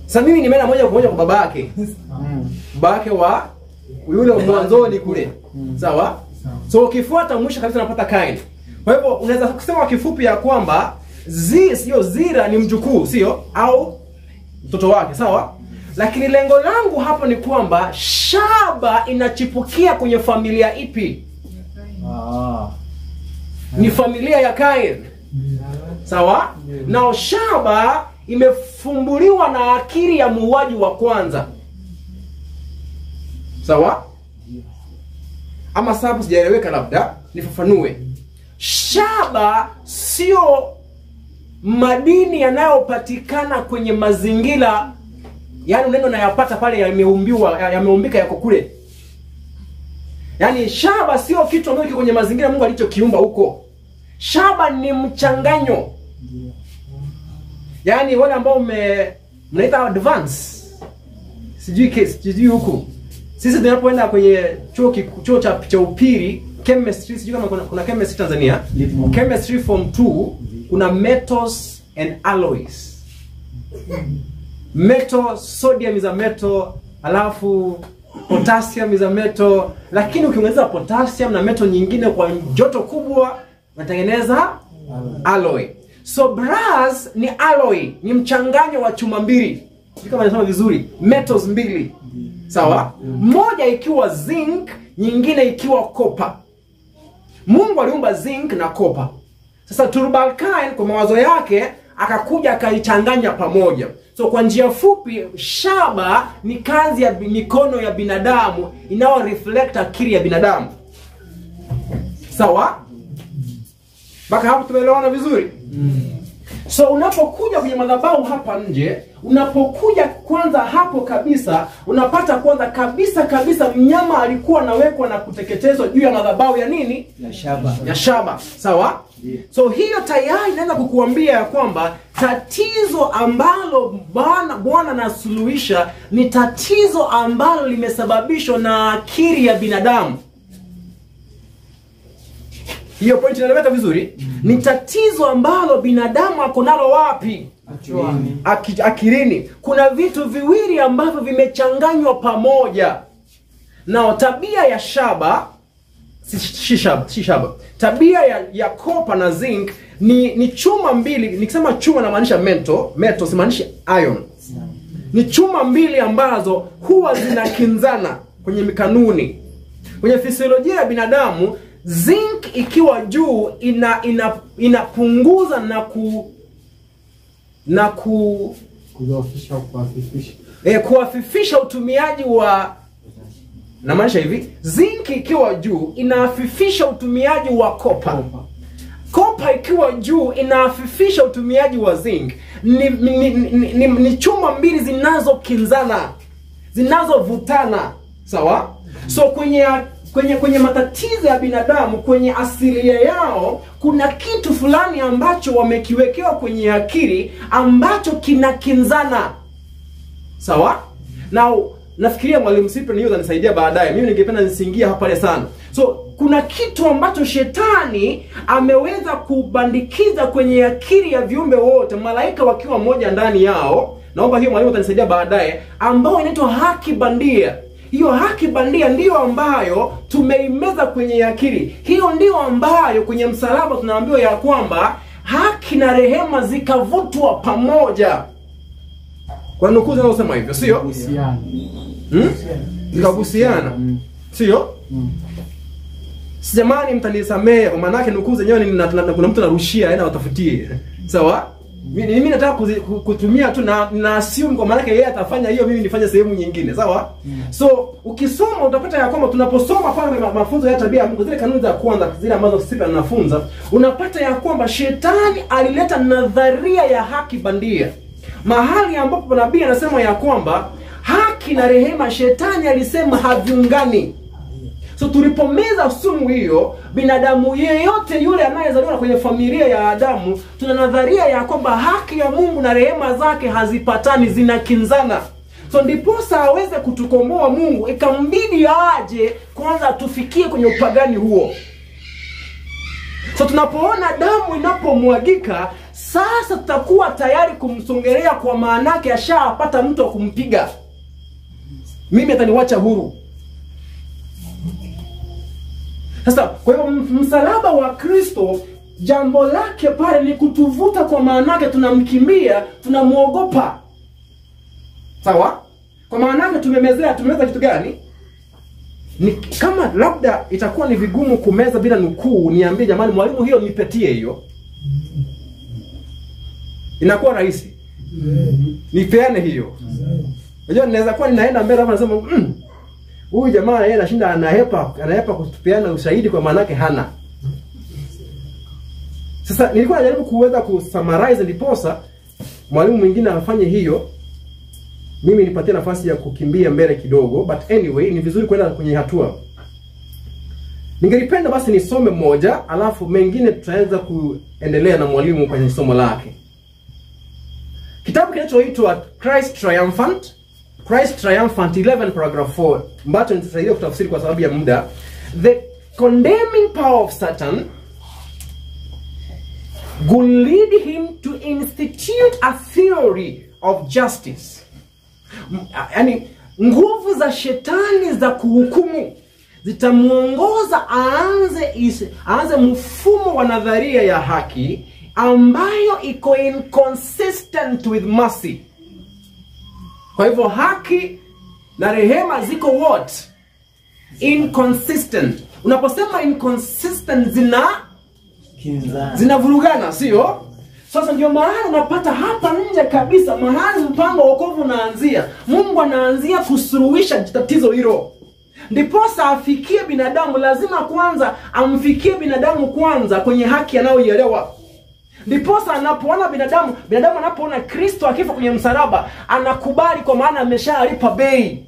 Sasa mimi nimeenda moja kwa moja kwa babake. Babake wa yule mwanzoni kule. Sawa? So ukifuata mwisho kabisa unapata Kain. Kwa hivyo unaweza kusema kwa kifupi ya kwamba sio Zira ni mjukuu, sio? Au mtoto wake, sawa? Lakini lengo langu hapo ni kwamba shaba inachipukia kwenye familia ipi? Ni familia ya Kain. Sawa? Na shaba imefumbuliwa na akili ya muuaji wa kwanza. Sawa? Ama sababu sijaeleweka, labda nifafanue. Shaba sio madini yanayopatikana kwenye mazingira, yaani neno nayapata pale yameumbika yako kule. Yaani shaba sio kitu ambacho kiko kwenye mazingira Mungu alichokiumba huko. Shaba ni mchanganyo. Yaani wale ambao mnaita advance. Sijui huko. Sisi tunapoenda kwenye chuo cha upili, chemistry, sijui kama kuna chemistry Tanzania. Chemistry form 2 kuna metals and alloys. Metal, sodium is a metal, alafu potassium is a metal, lakini ukiongeza potassium na metal nyingine kwa joto kubwa unatengeneza alloy. So brass ni alloy, ni mchanganyo wa chuma mbili. Sijui kama nasema vizuri, metals mbili. Sawa? Moja ikiwa zinc, nyingine ikiwa copper. Mungu aliumba zinc na copper. Sasa Tubal-Kain kwa mawazo yake akakuja akaichanganya pamoja. So kwa njia fupi, shaba ni kazi ya mikono ya binadamu inayo reflect akili ya binadamu. Sawa? Mpaka hapo tumeelewana vizuri? So unapokuja kwenye madhabahu hapa nje, unapokuja kwanza hapo kabisa, unapata kwanza kabisa mnyama alikuwa anawekwa na kuteketezwa juu ya madhabahu ya nini? Ya shaba. Sawa? So hiyo tayari inaanza kukuambia ya kwamba tatizo ambalo Bwana anasuluhisha ni tatizo ambalo limesababishwa na akili ya binadamu. Hiyo point inaeleweka vizuri? Ni tatizo ambalo binadamu ako nalo wapi? Akilini. Kuna vitu viwili ambavyo vimechanganywa pamoja. Na tabia ya shaba, si shaba. Tabia ya copper na zinc ni chuma mbili. Nikisema chuma namaanisha metal simaanishi iron. Ni chuma mbili ambazo huwa zinakinzana kwenye kanuni. Kwenye fisiolojia ya binadamu, zinc ikiwa juu inapunguza kuafifisha utumiaji wa, namaanisha hivi, zinc ikiwa juu inaafifisha utumiaji wa copper. Copper ikiwa juu inaafifisha utumiaji wa zinc. Ni chuma mbili zinazokinzana, zinazovutana. Sawa? So kwenye matatizo ya binadamu, kwenye asilia yao, kuna kitu fulani ambacho wamekiwekewa kwenye akili ambacho kinakinzana. Sawa? Na nafikiria mwalimu Cyprian hiyo atanisaidia baadaye. Mimi ningependa nisingie hapa pale sana. So kuna kitu ambacho shetani ameweza kubandikiza kwenye akili ya viumbe wote, malaika wakiwa mmoja ndani yao. Naomba hiyo mwalimu atanisaidia baadaye, ambao inaitwa haki bandia. Hiyo haki bandia ndiyo ambayo tumeimeza kwenye akili. Hiyo ndiyo ambayo kwenye msalaba tunaambiwa ya kwamba haki na rehema zikavutwa pamoja. Kwa nukuu zinazosema hivyo, sio? Zikagusiana. Sio? Sijamani mtanisamehe kwa maana yake nukuu zenyewe kuna mtu anarushia aenda watafutie. Sawa? Mimi nataka kutumia tu na assume kwa maana yeye atafanya hiyo, mimi nifanye sehemu nyingine, sawa? So ukisoma utapata ya kwamba tunaposoma pale mafunzo ya tabia ya Mungu, zile kanuni za kwanza zile ambazo sisi tunafunza, unapata ya kwamba shetani alileta nadharia ya haki bandia. Mahali ambapo nabii anasema ya kwamba haki na rehema, shetani alisema haviungani. So tulipomeza sumu hiyo, binadamu yeyote yule anayezaliwa kwenye familia ya Adamu, tuna nadharia ya kwamba haki ya Mungu na rehema zake hazipatani, zinakinzana. So ndiposa aweze kutukomboa Mungu, ikambidi aje kwanza tufikie kwenye upagani huo. So tunapoona damu inapomwagika, sasa tutakuwa tayari kumsongelea, kwa maana yake ashapata mtu wa kumpiga. Mimi ataniwacha huru. Sasa kwa hivyo msalaba wa Kristo, jambo lake pale ni kutuvuta, kwa maana yake tunamkimbia, tunamuogopa. Sawa? Kwa maana yake tumemeza kitu gani? Ni kama labda itakuwa ni vigumu kumeza bila nukuu, niambie jamani mwalimu hiyo nipetie hiyo. Inakuwa rahisi. Nipeane hiyo. Unajua ninaweza kuwa ninaenda mbele hapa nasema huyu jamaa yeye anashinda anahepa kutupiana ushahidi, kwa maana yake hana. Sasa nilikuwa najaribu kuweza kusummarize ndiposa mwalimu mwingine afanye hiyo, mimi nipatie nafasi ya kukimbia mbele kidogo, but anyway ni vizuri kwenda kwenye hatua. Ningelipenda basi nisome moja, alafu mengine tutaweza kuendelea na mwalimu kwenye somo lake. Kitabu kinachoitwa Christ Triumphant 11 paragraph 4, ambacho nitasaidia kutafsiri kwa sababu ya muda. The condemning power of Satan will lead him to institute a theory of justice. Yani nguvu za shetani za kuhukumu zitamuongoza aanze mfumo wa nadharia ya haki ambayo iko inconsistent with mercy. Kwa hivyo haki na rehema ziko what? Inconsistent. Unaposema inconsistent zinavurugana, sio? Sasa ndio maana unapata hapa nje kabisa mahali mpango wa wokovu unaanzia. Mungu anaanzia kusuluhisha tatizo hilo. Ndiposa afikie binadamu, lazima kwanza amfikie binadamu kwanza kwenye haki anayoielewa. Ndiposa anapoona binadamu anapoona Kristo akifa kwenye msalaba, anakubali kwa maana ameshalipa bei.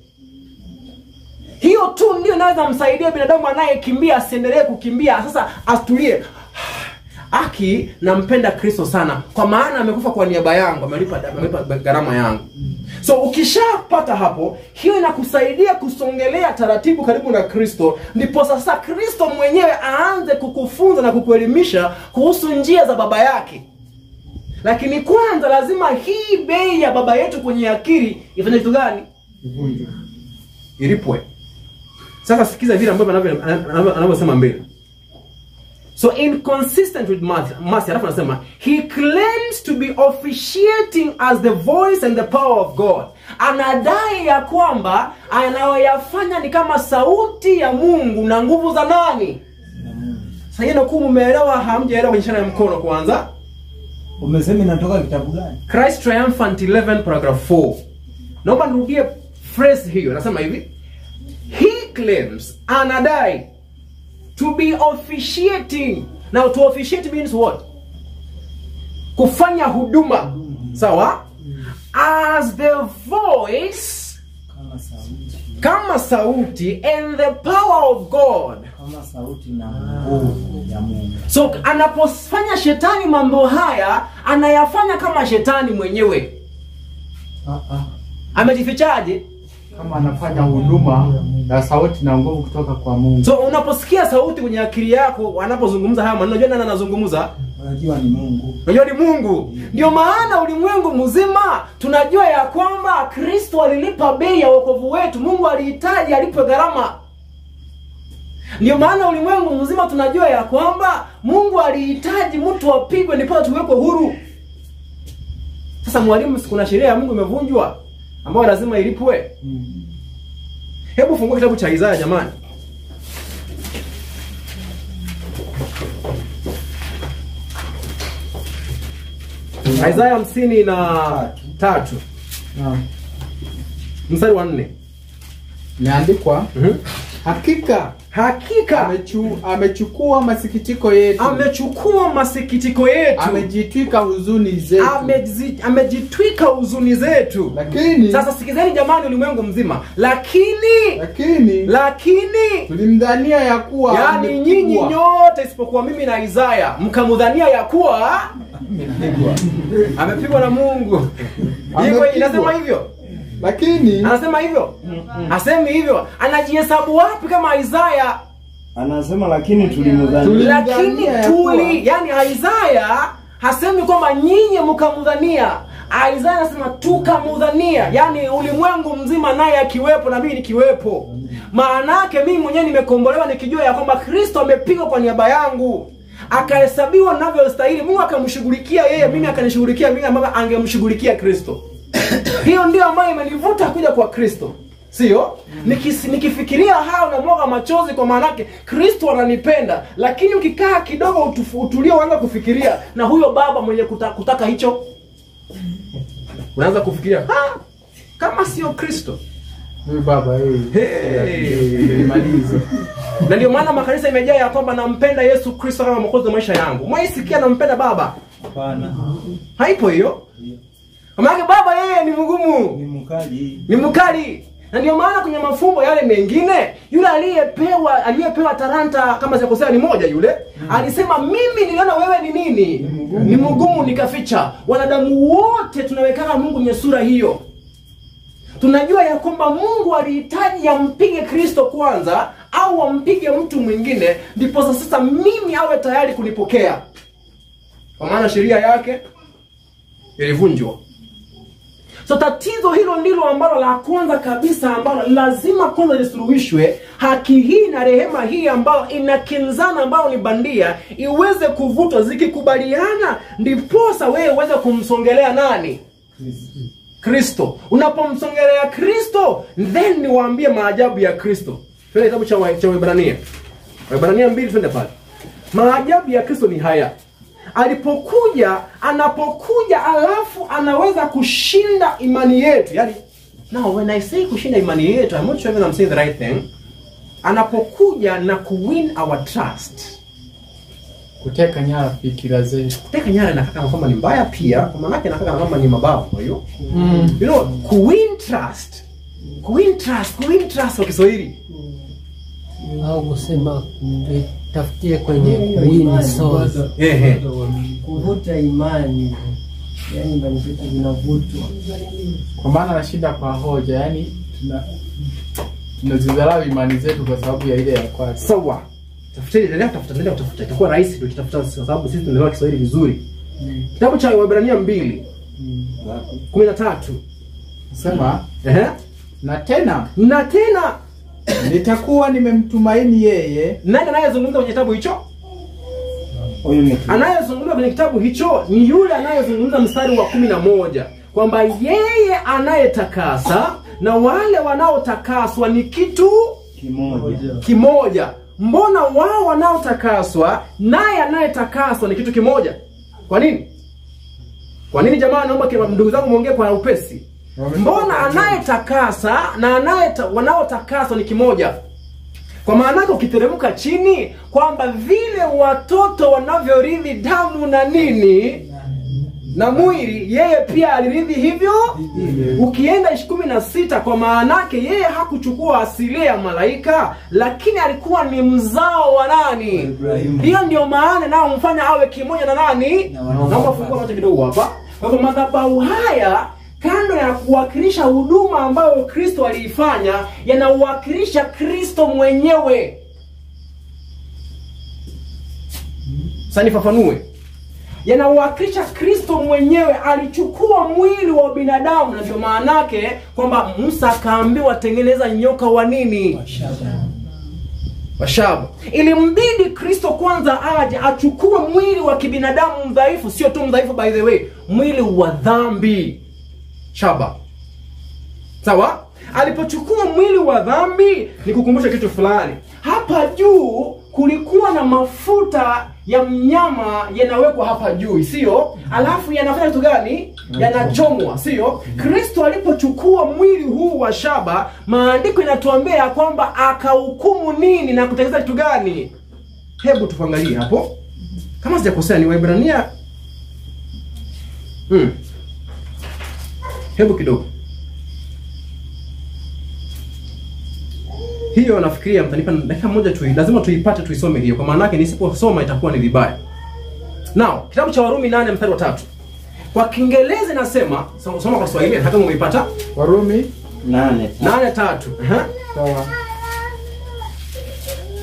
Hiyo tu ndio inaweza msaidia binadamu anayekimbia asiendelee kukimbia, sasa atulie. Aki nampenda Kristo sana, kwa maana amekufa kwa niaba yangu, amelipa gharama yangu. So ukishapata hapo, hiyo inakusaidia kusongelea taratibu karibu na Kristo. Ndipo sasa Kristo mwenyewe aanze kukufunza na kukuelimisha kuhusu njia za baba yake. Lakini kwanza lazima hii bei ya baba yetu kwenye akili ifanye kitu gani? Ilipwe. Sasa sikiza vile ambavyo anavyosema mbele. So inconsistent with mercy, alafu anasema he claims to be officiating as the voice and the power of God. Anadai ya kwamba anayoyafanya ni kama sauti ya Mungu na nguvu za nani? Sasa hiyo ndio umeelewa, hamjaelewa kwenye shana ya mkono kwanza. Umesema inatoka kitabu gani? Christ Triumphant 11 paragraph 4. Naomba nirudie phrase hiyo. Anasema hivi, he claims, anadai, to be officiating. Now to officiate means what? Kufanya huduma. Sawa? As the voice, kama sauti, and the power of God, kama sauti na nguvu ya Mungu. So anapofanya shetani mambo haya, anayafanya kama shetani mwenyewe. Amejifichaje? Kama anafanya huduma na sauti na nguvu kutoka kwa Mungu. So unaposikia sauti kwenye akili yako wanapozungumza haya maneno, unajua nani anazungumza? Unajua ni Mungu. Unajua ni Mungu. Ndio maana ulimwengu mzima tunajua ya kwamba Kristo alilipa bei ya wokovu wetu. Mungu alihitaji alipe gharama. Ndio maana ulimwengu mzima tunajua ya kwamba Mungu alihitaji mtu apigwe ndipo tuwekwe huru. Sasa mwalimu, kuna sheria ya Mungu imevunjwa ambayo lazima ilipwe. Hebu fungua kitabu cha Isaya jamani. Isaya 53 mstari wa 4 imeandikwa hakika amechukua masikitiko yetu, amejitwika huzuni zetu, amejitwika huzuni zetu. Lakini sasa sikizeni jamani, ulimwengu mzima, lakini tulimdhania ya kuwa, yani nyinyi nyote isipokuwa mimi na Isaya mkamudhania ya kuwa amepigwa na Mungu. Hivyo inasema hivyo. Lakini anasema hivyo. Asemi hivyo. Anajihesabu wapi kama Isaya? Anasema lakini tulimudhania. Yani Isaya hasemi kwamba nyinyi mkamudhania. Isaya anasema tukamudhania. Yani ulimwengu mzima naye akiwepo na mimi nikiwepo. Maana yake mimi mwenyewe nimekombolewa nikijua ya kwamba Kristo amepigwa kwa niaba yangu. Akahesabiwa ninavyostahili. Mungu akamshughulikia yeye, mimi akanishughulikia mimi ambaye angemshughulikia Kristo. Hiyo ndio ambayo imenivuta kuja kwa Kristo. Sio? Nikifikiria hao na mwaga machozi kwa maana yake Kristo ananipenda. Lakini ukikaa kidogo utulie uanze kufikiria na huyo baba mwenye kutaka hicho, unaanza kufikiria kama sio Kristo huyu baba malizo. Na ndio maana makanisa imejaa ya kwamba nampenda Yesu Kristo kama mwokozi wa maisha yangu. Mwaisikia nampenda baba? Hapana. Haipo hiyo. Maana baba yeye ni mgumu, ni mkali. Na ndio maana kwenye mafumbo yale mengine yule aliyepewa talanta kama sikosea ni moja yule alisema mimi niliona wewe ni nini? Ni mgumu nikaficha. Wanadamu wote tunawekana Mungu kwenye sura hiyo. Tunajua ya kwamba Mungu alihitaji ampige Kristo kwanza au ampige mtu mwingine ndipo sasa mimi awe tayari kunipokea. Kwa maana sheria yake ilivunjwa. So tatizo hilo ndilo ambalo la kwanza kabisa ambalo lazima kwanza lisuluhishwe. Haki hii na rehema hii ambayo inakinzana ambayo ni bandia iweze kuvutwa, zikikubaliana ndiposa wewe uweze kumsongelea nani? Kristo. Unapomsongelea Kristo, then niwaambie maajabu ya Kristo. Twende kitabu cha Waebrania. Waebrania 2 twende pale. Maajabu ya Kristo ni haya. Anapokuja alafu anaweza kushinda imani yetu. Yani, now when I say kushinda imani yetu, I'm not sure if I'm saying the right thing. Anapokuja na kuwin our trust. Kuteka nyara fikira zetu. Kuteka nyara inakaka kama ni mbaya pia, kwa maana yake inakaka kama ni mabavu kwa hiyo. You know, kuwin trust. Kuwin trust kwa Kiswahili. Au kusema tafutie kwenye win source. Kuvuta imani. Yaani imani zetu zinavutwa. Kwa maana anashinda kwa hoja, yani tunazidharau imani zetu kwa sababu ya ile ya kwake. Sawa. Tafuta. Itakuwa rahisi tukitafuta kwa sababu sisi tunaelewa Kiswahili vizuri. Kitabu cha Waebrania 2:13. Sema, na tena nitakuwa nimemtumaini yeye. Nani anayezungumza kwenye kitabu hicho? Huyu ni anayezungumza kwenye kitabu hicho ni yule anayezungumza mstari wa 11 kwamba yeye anayetakasa na wale wanaotakaswa ni kitu kimoja. Mbona wao wanaotakaswa naye anayetakaswa ni kitu kimoja? Kwa nini? Kwa nini jamani, naomba kwa ndugu zangu muongee kwa upesi. Mbona anayetakasa na wanaotakaswa ni kimoja? Kwa maana ukiteremka chini kwamba vile watoto wanavyorithi damu na nini na mwili, yeye pia alirithi hivyo. Ukienda 16 kwa maana yake yeye hakuchukua asili ya malaika, lakini alikuwa ni mzao wa nani? Hiyo ndio maana nao mfanya awe kimoja na nani? Naomba fungua macho kidogo hapa. Kwa hivyo madhabahu haya kando ya kuwakilisha huduma ambayo Kristo aliifanya, yanawakilisha Kristo mwenyewe. Sasa nifafanue. Yanawakilisha Kristo mwenyewe, alichukua mwili wa binadamu, na ndio maana yake kwamba Musa akaambiwa tengeneza nyoka wa nini? Wa shaba. Ilimbidi Kristo kwanza aje achukue mwili wa kibinadamu mdhaifu, sio tu mdhaifu by the way, mwili wa dhambi. Shaba. Sawa? Alipochukua mwili wa dhambi, nikukumbusha kitu fulani. Hapa juu kulikuwa na mafuta ya mnyama yanawekwa hapa juu, sio? Alafu yanafanya kitu gani? Yanachomwa, sio? Kristo alipochukua mwili huu wa shaba, maandiko yanatuambia kwamba akahukumu nini na kutekeleza kitu gani? Hebu tuangalie hapo. Kama sijakosea ni Waebrania. Hebu kidogo. Hiyo nafikiria mtanipa dakika moja tu, lazima tuipate tuisome hiyo, kwa maana yake nisiposoma itakuwa ni vibaya. Now, kitabu cha Warumi 8 mstari wa 3. Kwa Kiingereza nasema, soma kwa Kiswahili hata kama umeipata. Warumi 8:3. Sawa.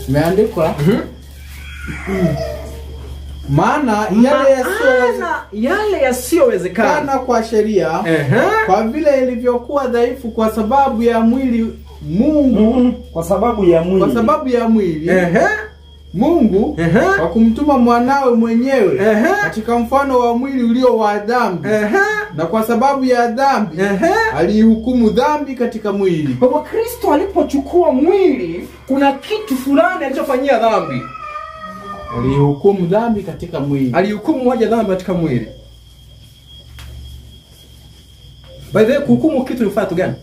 Imeandikwa maana yale yasiyowezekana kwa sheria, kwa vile ilivyokuwa dhaifu kwa sababu ya mwili, Mungu kwa sababu ya mwili Mungu kwa kumtuma mwanawe mwenyewe katika mfano wa mwili ulio wa dhambi, na kwa sababu ya dhambi alihukumu dhambi katika mwili. Kwa Kristo alipochukua mwili, kuna kitu fulani alichofanyia dhambi. Alihukumu dhambi katika mwili. Alihukumu moja dhambi katika mwili. By the way, kuhukumu kitu ni kitu gani?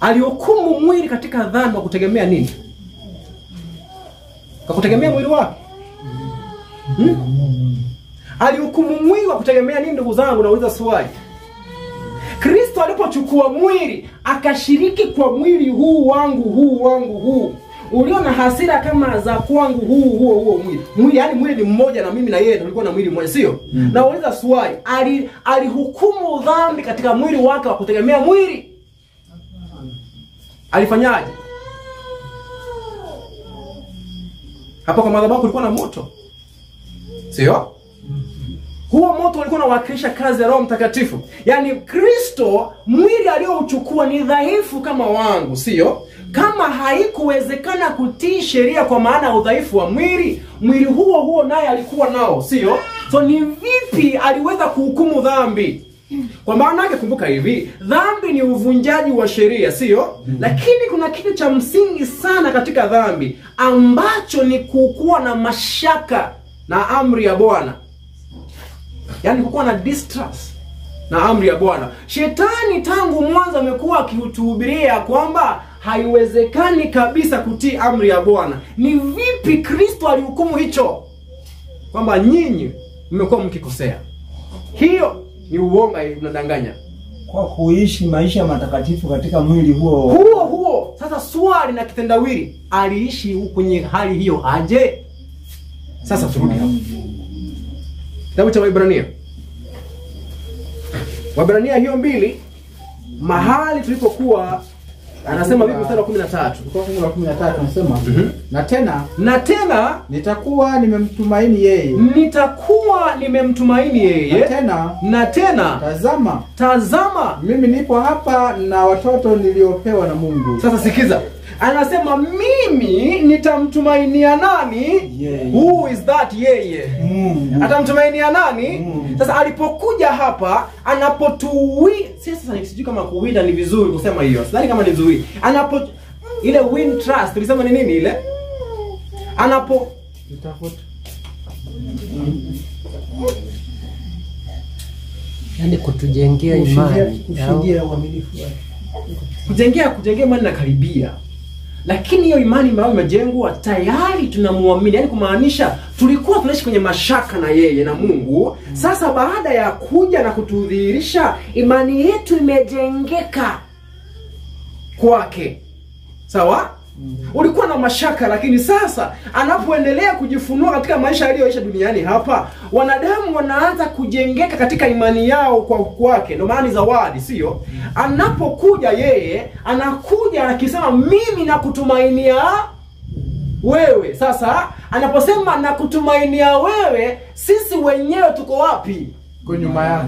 Alihukumu mwili katika dhambi kwa kutegemea nini? Kwa kutegemea mwili wake. Alihukumu mwili kwa kutegemea nini, ndugu zangu? Nauliza swali. Kristo alipochukua mwili, akashiriki kwa mwili huu wangu ulio na hasira kama za kwangu huo mwili. Yaani mwili ni mmoja na mimi na yeye tulikuwa na mwili mmoja, sio? Nauliza swali, alihukumu dhambi katika mwili wake wa kutegemea mwili? Alifanyaje? Hapo kwa madhabahu kulikuwa na moto, sio? Huo moto ulikuwa unawakilisha kazi ya Roho Mtakatifu. Yaani Kristo, mwili aliochukua ni dhaifu kama wangu, sio? Kama haikuwezekana kutii sheria kwa maana ya udhaifu wa mwili, mwili huo naye alikuwa nao, sio? So ni vipi aliweza kuhukumu dhambi? Kwa maana yake kumbuka hivi, dhambi ni uvunjaji wa sheria, sio? Lakini kuna kitu cha msingi sana katika dhambi ambacho ni kukuwa na mashaka na amri ya Bwana. Yaani kukuwa na distrust na amri ya Bwana. Shetani tangu mwanzo amekuwa akihutuhubiria kwamba haiwezekani kabisa kutii amri ya Bwana. Ni vipi Kristo alihukumu hicho? Kwamba nyinyi mmekuwa mkikosea. Hiyo ni uongo, unadanganya. Kwa kuishi maisha matakatifu katika mwili huo. Sasa swali na kitendawili, aliishi kwenye hali hiyo aje? Sasa turudi hapo. Kitabu cha Waebrania hiyo 2, mahali tulipokuwa anasema vipi mstari wa 13? Kwa fungu la 13 anasema na tena nitakuwa nimemtumaini yeye. Na tena tazama mimi nipo hapa na watoto niliopewa na Mungu. Sasa sikiza. Anasema mimi nitamtumainia nani? Who is that yeye? Atamtumainia nani? Sasa alipokuja hapa, sasa sijui kama kuwinda ni vizuri kusema hiyo. Sidhani kama ni vizuri. Ile win trust, tulisema ni nini ile? Yaani kutujengea imani, kujengea uaminifu wake. Kujengea imani na karibia. Lakini hiyo imani ambayo imejengwa tayari tunamuamini. Yaani kumaanisha tulikuwa tunaishi kwenye mashaka na yeye na Mungu. Sasa baada ya kuja na kutudhihirisha, imani yetu imejengeka kwake. Sawa? Ulikuwa na mashaka, lakini sasa anapoendelea kujifunua katika maisha aliyoisha duniani hapa, wanadamu wanaanza kujengeka katika imani yao kwake. Ndio maana ni zawadi, sio? Anapokuja yeye, anakuja akisema mimi nakutumainia wewe. Sasa anaposema nakutumainia wewe, sisi wenyewe tuko wapi?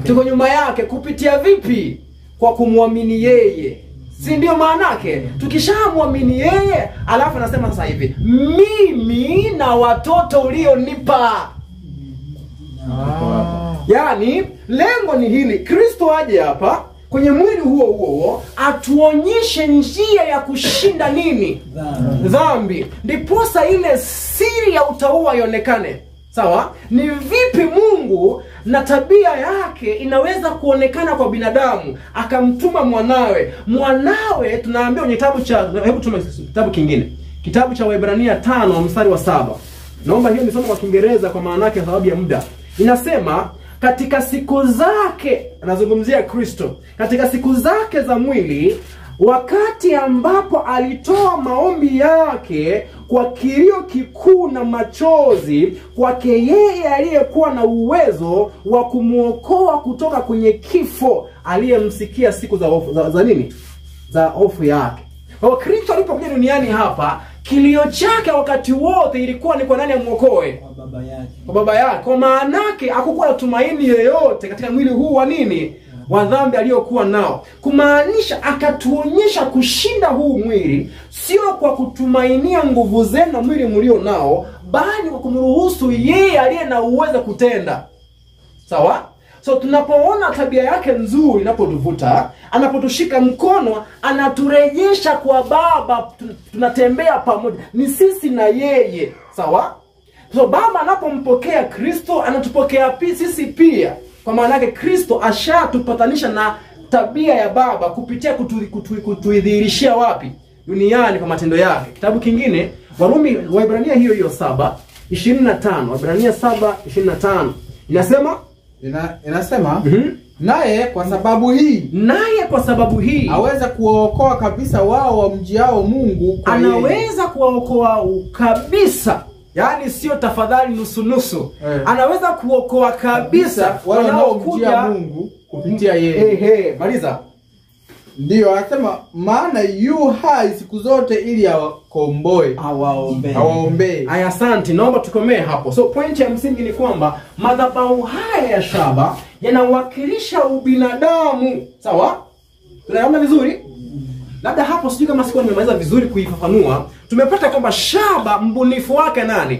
Tuko nyuma yake. Kupitia vipi? Kwa kumwamini yeye. Si ndio maana yake? Tukishamwamini yeye, alafu anasema sasa hivi, mimi na watoto ulionipa. Yaani lengo ni hili, Kristo aje hapa kwenye mwili huo atuonyeshe njia ya kushinda nini? Dhambi. Ndiposa ile siri ya utauwa ionekane. Sawa? Ni vipi Mungu na tabia yake inaweza kuonekana kwa binadamu, akamtuma mwanawe. Mwanawe tunaambiwa kwenye kitabu cha, hebu tusome kitabu kingine. Kitabu cha Waebrania 5 mstari wa 7. Naomba hiyo nisome kwa Kiingereza kwa maana yake sababu ya muda. Inasema katika siku zake, anazungumzia Kristo, katika siku zake za mwili, wakati ambapo alitoa maombi yake kwa kilio kikuu na machozi kwake yeye aliyekuwa na uwezo wa kumuokoa kutoka kwenye kifo, aliyemsikia siku za hofu za nini? Za hofu yake. Kwa Kristo alipokuja duniani hapa, kilio chake wakati wote ilikuwa ni kwa nani amuokoe? Kwa baba yake. Kwa baba yake. Kwa maana yake hakukuwa na tumaini yoyote katika mwili huu wa nini? Wa dhambi aliyokuwa nao. Kumaanisha akatuonyesha kushinda huu mwili sio kwa kutumainia nguvu zenu na mwili mlio nao, bali kwa kumruhusu yeye aliye na uwezo kutenda. Sawa? So tunapoona tabia yake nzuri inapotuvuta, anapotushika mkono, anaturejesha kwa baba, tunatembea pamoja. Ni sisi na yeye. Sawa? So baba anapompokea Kristo, anatupokea sisi pia. Kwa maana yake Kristo ashatupatanisha na tabia ya baba kupitia kutuidhihirishia wapi? Duniani kwa matendo yake. Kitabu kingine, Waebrania hiyo 7:25. Waebrania 7:25. Inasema naye kwa sababu hii aweza kuwaokoa kabisa wao wamjiao Mungu kwa anaweza kuwaokoa kabisa. Yaani sio tafadhali nusu. Anaweza kuokoa kabisa wanaomjia Mungu kupitia yeye. Maliza. Ndio anasema maana yu hai siku zote ili awakomboe, awaombee. Aya, asante. Naomba tukomee hapo. So point ya msingi ni kwamba madhabahu haya ya shaba yanawakilisha ubinadamu. Sawa? Tunaona vizuri? Labda hapo sijui kama sikuwa nimemaliza vizuri kuifafanua. Tumepata kwamba shaba mbunifu wake nani?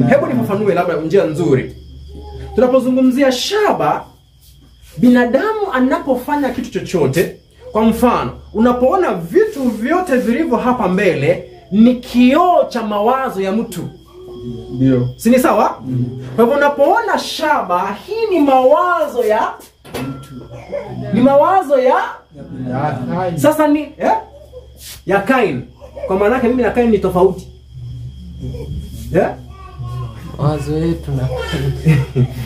Hebu nifafanue labda njia nzuri. Tunapozungumzia shaba, binadamu anapofanya kitu chochote, kwa mfano, unapoona vitu vyote vilivyo hapa mbele ni kioo cha mawazo ya mtu. Ndio. Si ni sawa? Kwa hivyo unapoona shaba, hii ni mawazo ya mtu. Ni mawazo ya Kain. Sasa ni ya Kain. Kwa maana yake mimi na Kain ni tofauti. Mawazo yetu na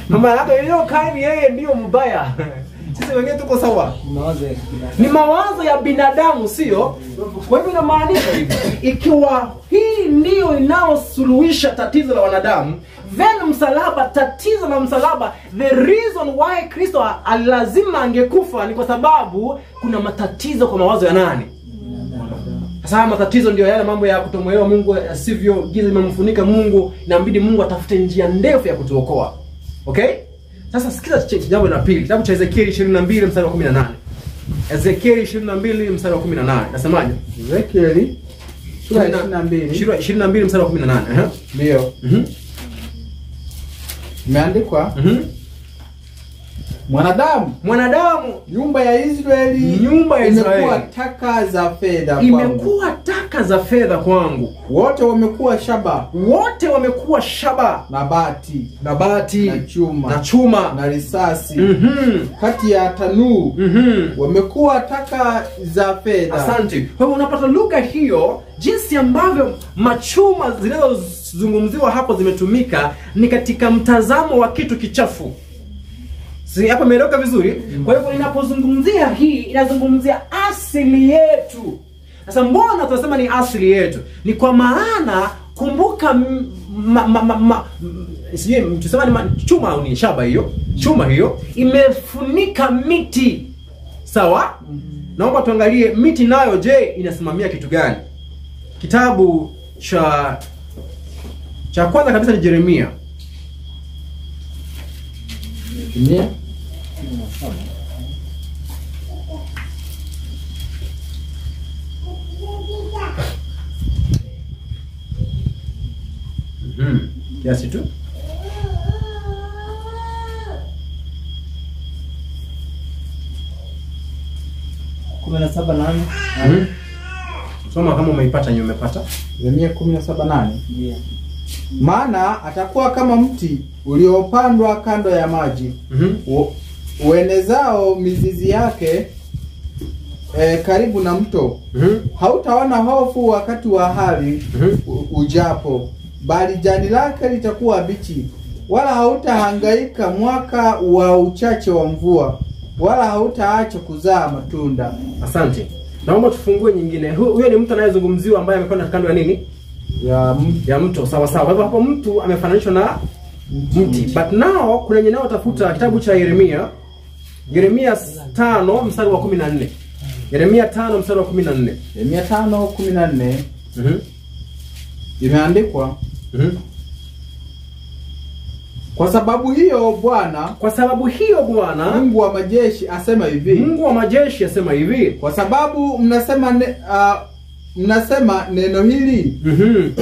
Mama yako hiyo Kain yeye ndio mbaya. Sisi wengine tuko sawa. Ni mawazo ya binadamu, sio? Kwa hivyo inamaanisha hivi, ikiwa hii ndio inaosuluhisha tatizo la wanadamu, then msalaba, tatizo la msalaba, the reason why Kristo lazima angekufa ni kwa sababu kuna matatizo kwa mawazo ya nani? Sasa matatizo ndio yale mambo ya kutomuelewa Mungu, sivyo giza limemfunika Mungu, inabidi Mungu atafute njia ndefu ya kutuokoa. Okay? Sasa sikiza jambo la pili. Kitabu cha Ezekieli 22 mstari wa 18. Ezekieli 22 mstari wa 18. Nasemaje? Ezekieli 22 mstari wa 18. Ndio. Imeandikwa Mwanadamu, nyumba ya Israeli imekuwa taka za fedha kwangu. Imekuwa taka za fedha kwangu. Wote wamekuwa shaba. Na bati. Na chuma. Na risasi. Kati ya tanuu. Wamekuwa taka za fedha. Asante. Kwa hivyo unapata lugha hiyo, jinsi ambavyo machuma zinazozungumziwa hapo zimetumika ni katika mtazamo wa kitu kichafu. Si hapa imeeleweka vizuri? Kwa hivyo inapozungumzia hii, inazungumzia asili yetu. Sasa mbona tunasema ni asili yetu? Ni kwa maana kumbuka tuseme ni chuma au ni shaba hiyo? Chuma hiyo imefunika miti. Sawa? Naomba tuangalie miti nayo je inasimamia kitu gani? Kitabu cha kwanza kabisa ni Yeremia. Kiasi tu. 17:8. Soma kama umeipata nyo umepata. Yeremia 17:8. Yeah. Maana atakuwa kama mti uliopandwa kando ya maji, uenezao mizizi yake karibu na mto. Hautaona hofu wakati wa hali ujapo, bali jani lake litakuwa bichi, wala hautahangaika mwaka wa uchache wa mvua, wala hautaacha kuzaa matunda. Asante. Naomba tufungue nyingine. Huyo ni mtu anayezungumziwa ambaye amepanda kando ya nini? Ya mto. Sawa sawa. Kwa hivyo hapo mtu amefananishwa na mti. But now kuna nyeneo tafuta kitabu cha Yeremia. Yeremia 5 mstari wa 14. Yeremia 5 mstari wa 14. Yeremia 5:14. Imeandikwa Kwa sababu hiyo Bwana Mungu wa majeshi asema hivi. Kwa sababu mnasema neno hili,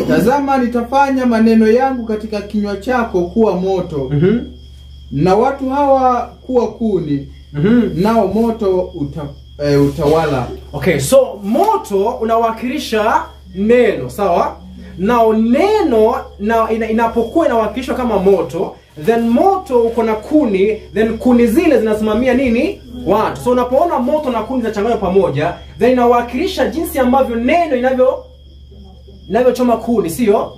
tazama nitafanya maneno yangu katika kinywa chako kuwa moto, na watu hawa kuwa kuni, nao moto utawala. Okay, so moto unawakilisha neno, sawa? Nao neno inapokuwa inawakilishwa kama moto, then moto uko na kuni, then kuni zile zinasimamia nini? Watu. So unapoona moto na kuni zinachanganywa pamoja, then inawakilisha jinsi ambavyo neno inavyochoma kuni, sio?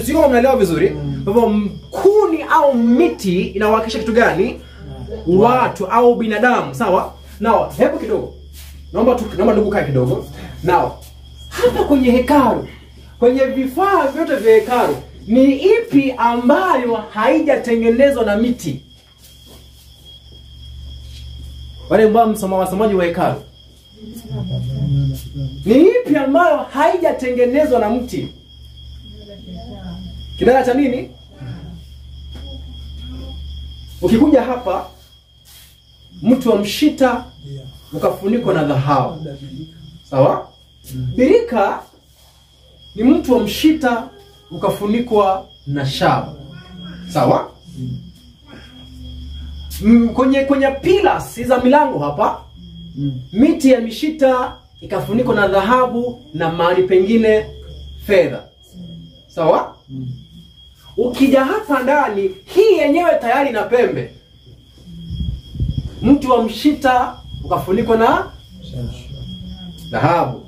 Sio, mnaelewa vizuri? Kwa hivyo kuni au miti inawakilisha kitu gani? Watu au binadamu, sawa? Now, hebu kidogo. Naomba ndugu kae kidogo. Now, hapa kwenye hekalu, kwenye vifaa vyote vya hekalu, ni ipi ambayo haijatengenezwa na miti? Wale ambao wasomaji wa hekalu, ni ipi ambayo haijatengenezwa na mti? Kinara cha nini? Ukikuja hapa, mtu wa mshita ukafunikwa na dhahabu. Sawa? Birika ni mtu wa mshita ukafunikwa na shaba. Sawa? Kwenye pillars za milango hapa, miti ya mishita ikafunikwa na dhahabu na mahali pengine fedha. Sawa? Ukija hapa ndani, hii yenyewe tayari na pembe. Mtu wa mshita ukafunikwa na dhahabu.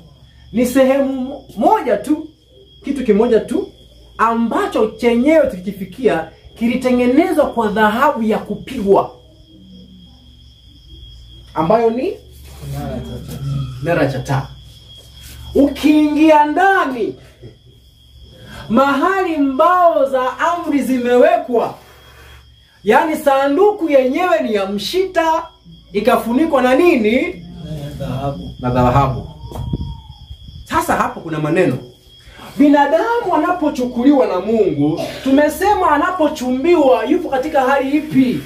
Ni sehemu moja tu, kitu kimoja tu ambacho chenyewe tukifikia kilitengenezwa kwa dhahabu ya kupigwa, ambayo ni Nara-Chata. Ukiingia ndani, mahali mbao za amri zimewekwa, yani sanduku yenyewe ni ya mshita ikafunikwa na nini? Na dhahabu. Sasa hapo kuna maneno. Binadamu anapochukuliwa na Mungu, tumesema anapochumbiwa yupo katika hali ipi?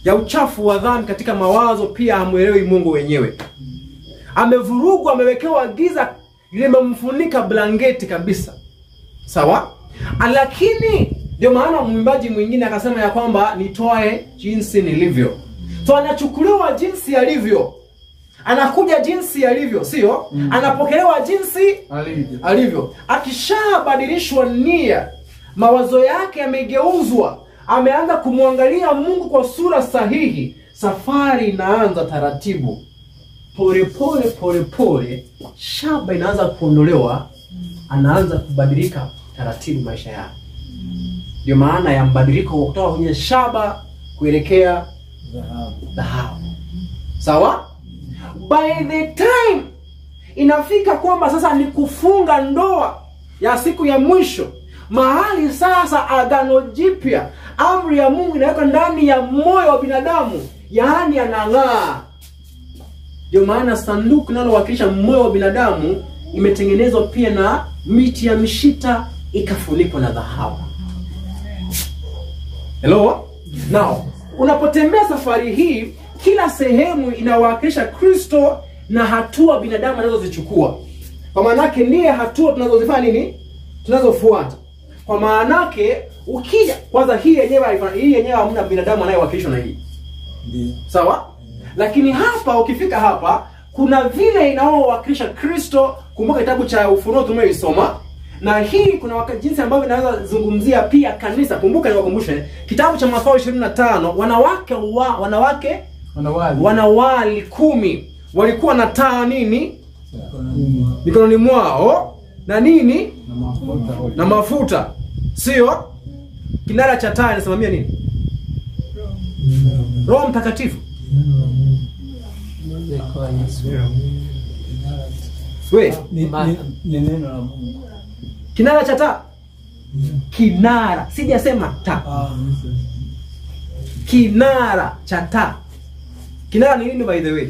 Ya uchafu wa dhambi katika mawazo, pia hamuelewi Mungu wenyewe. Amevurugwa, amewekewa giza limemfunika blanketi kabisa. Sawa? Lakini ndio maana mwimbaji mwingine akasema ya kwamba nitoe jinsi nilivyo. So anachukuliwa jinsi alivyo. Anakuja jinsi alivyo, sio? Anapokelewa jinsi alivyo. Akishabadilishwa nia, mawazo yake yamegeuzwa, ameanza kumwangalia Mungu kwa sura sahihi, safari inaanza taratibu. Pole pole, shaba inaanza kuondolewa, anaanza kubadilika taratibu maisha yake. Ndio maana ya mbadiliko kutoka kwenye shaba kuelekea dhahabu. Sawa? By the time inafika kwamba sasa ni kufunga ndoa ya siku ya mwisho, mahali sasa agano jipya, amri ya Mungu inaweka ndani ya moyo wa binadamu, yaani anang'aa. Ndio maana sanduku linalowakilisha moyo wa binadamu imetengenezwa pia na miti ya mishita ikafunikwa na dhahabu. Hello? Now, unapotembea safari hii, kila sehemu inawakilisha Kristo na hatua binadamu anazozichukua. Kwa maanake ndiye hatua tunazozifanya nini? Tunazofuata. Kwa maanake ukija kwanza hii yenyewe hamna binadamu anayewakilishwa na hii. Ndio. Sawa? Lakini hapa ukifika hapa kuna vile inaowakilisha Kristo. Kumbuka kitabu cha Ufunuo tumeisoma. Na hii kuna jinsi ambavyo inaweza zungumzia pia kanisa. Kumbuka niwakumbushe kitabu cha Mathayo 25, wanawali 10 walikuwa na taa nini? Mikononi mwao na nini? Na mafuta. Sio? Kinara cha taa inasimamia nini? Roho Mtakatifu. Ni neno la Mungu. Kinara cha taa. Kinara, sijasema taa. Kinara cha taa. Kinara ni nini by the way?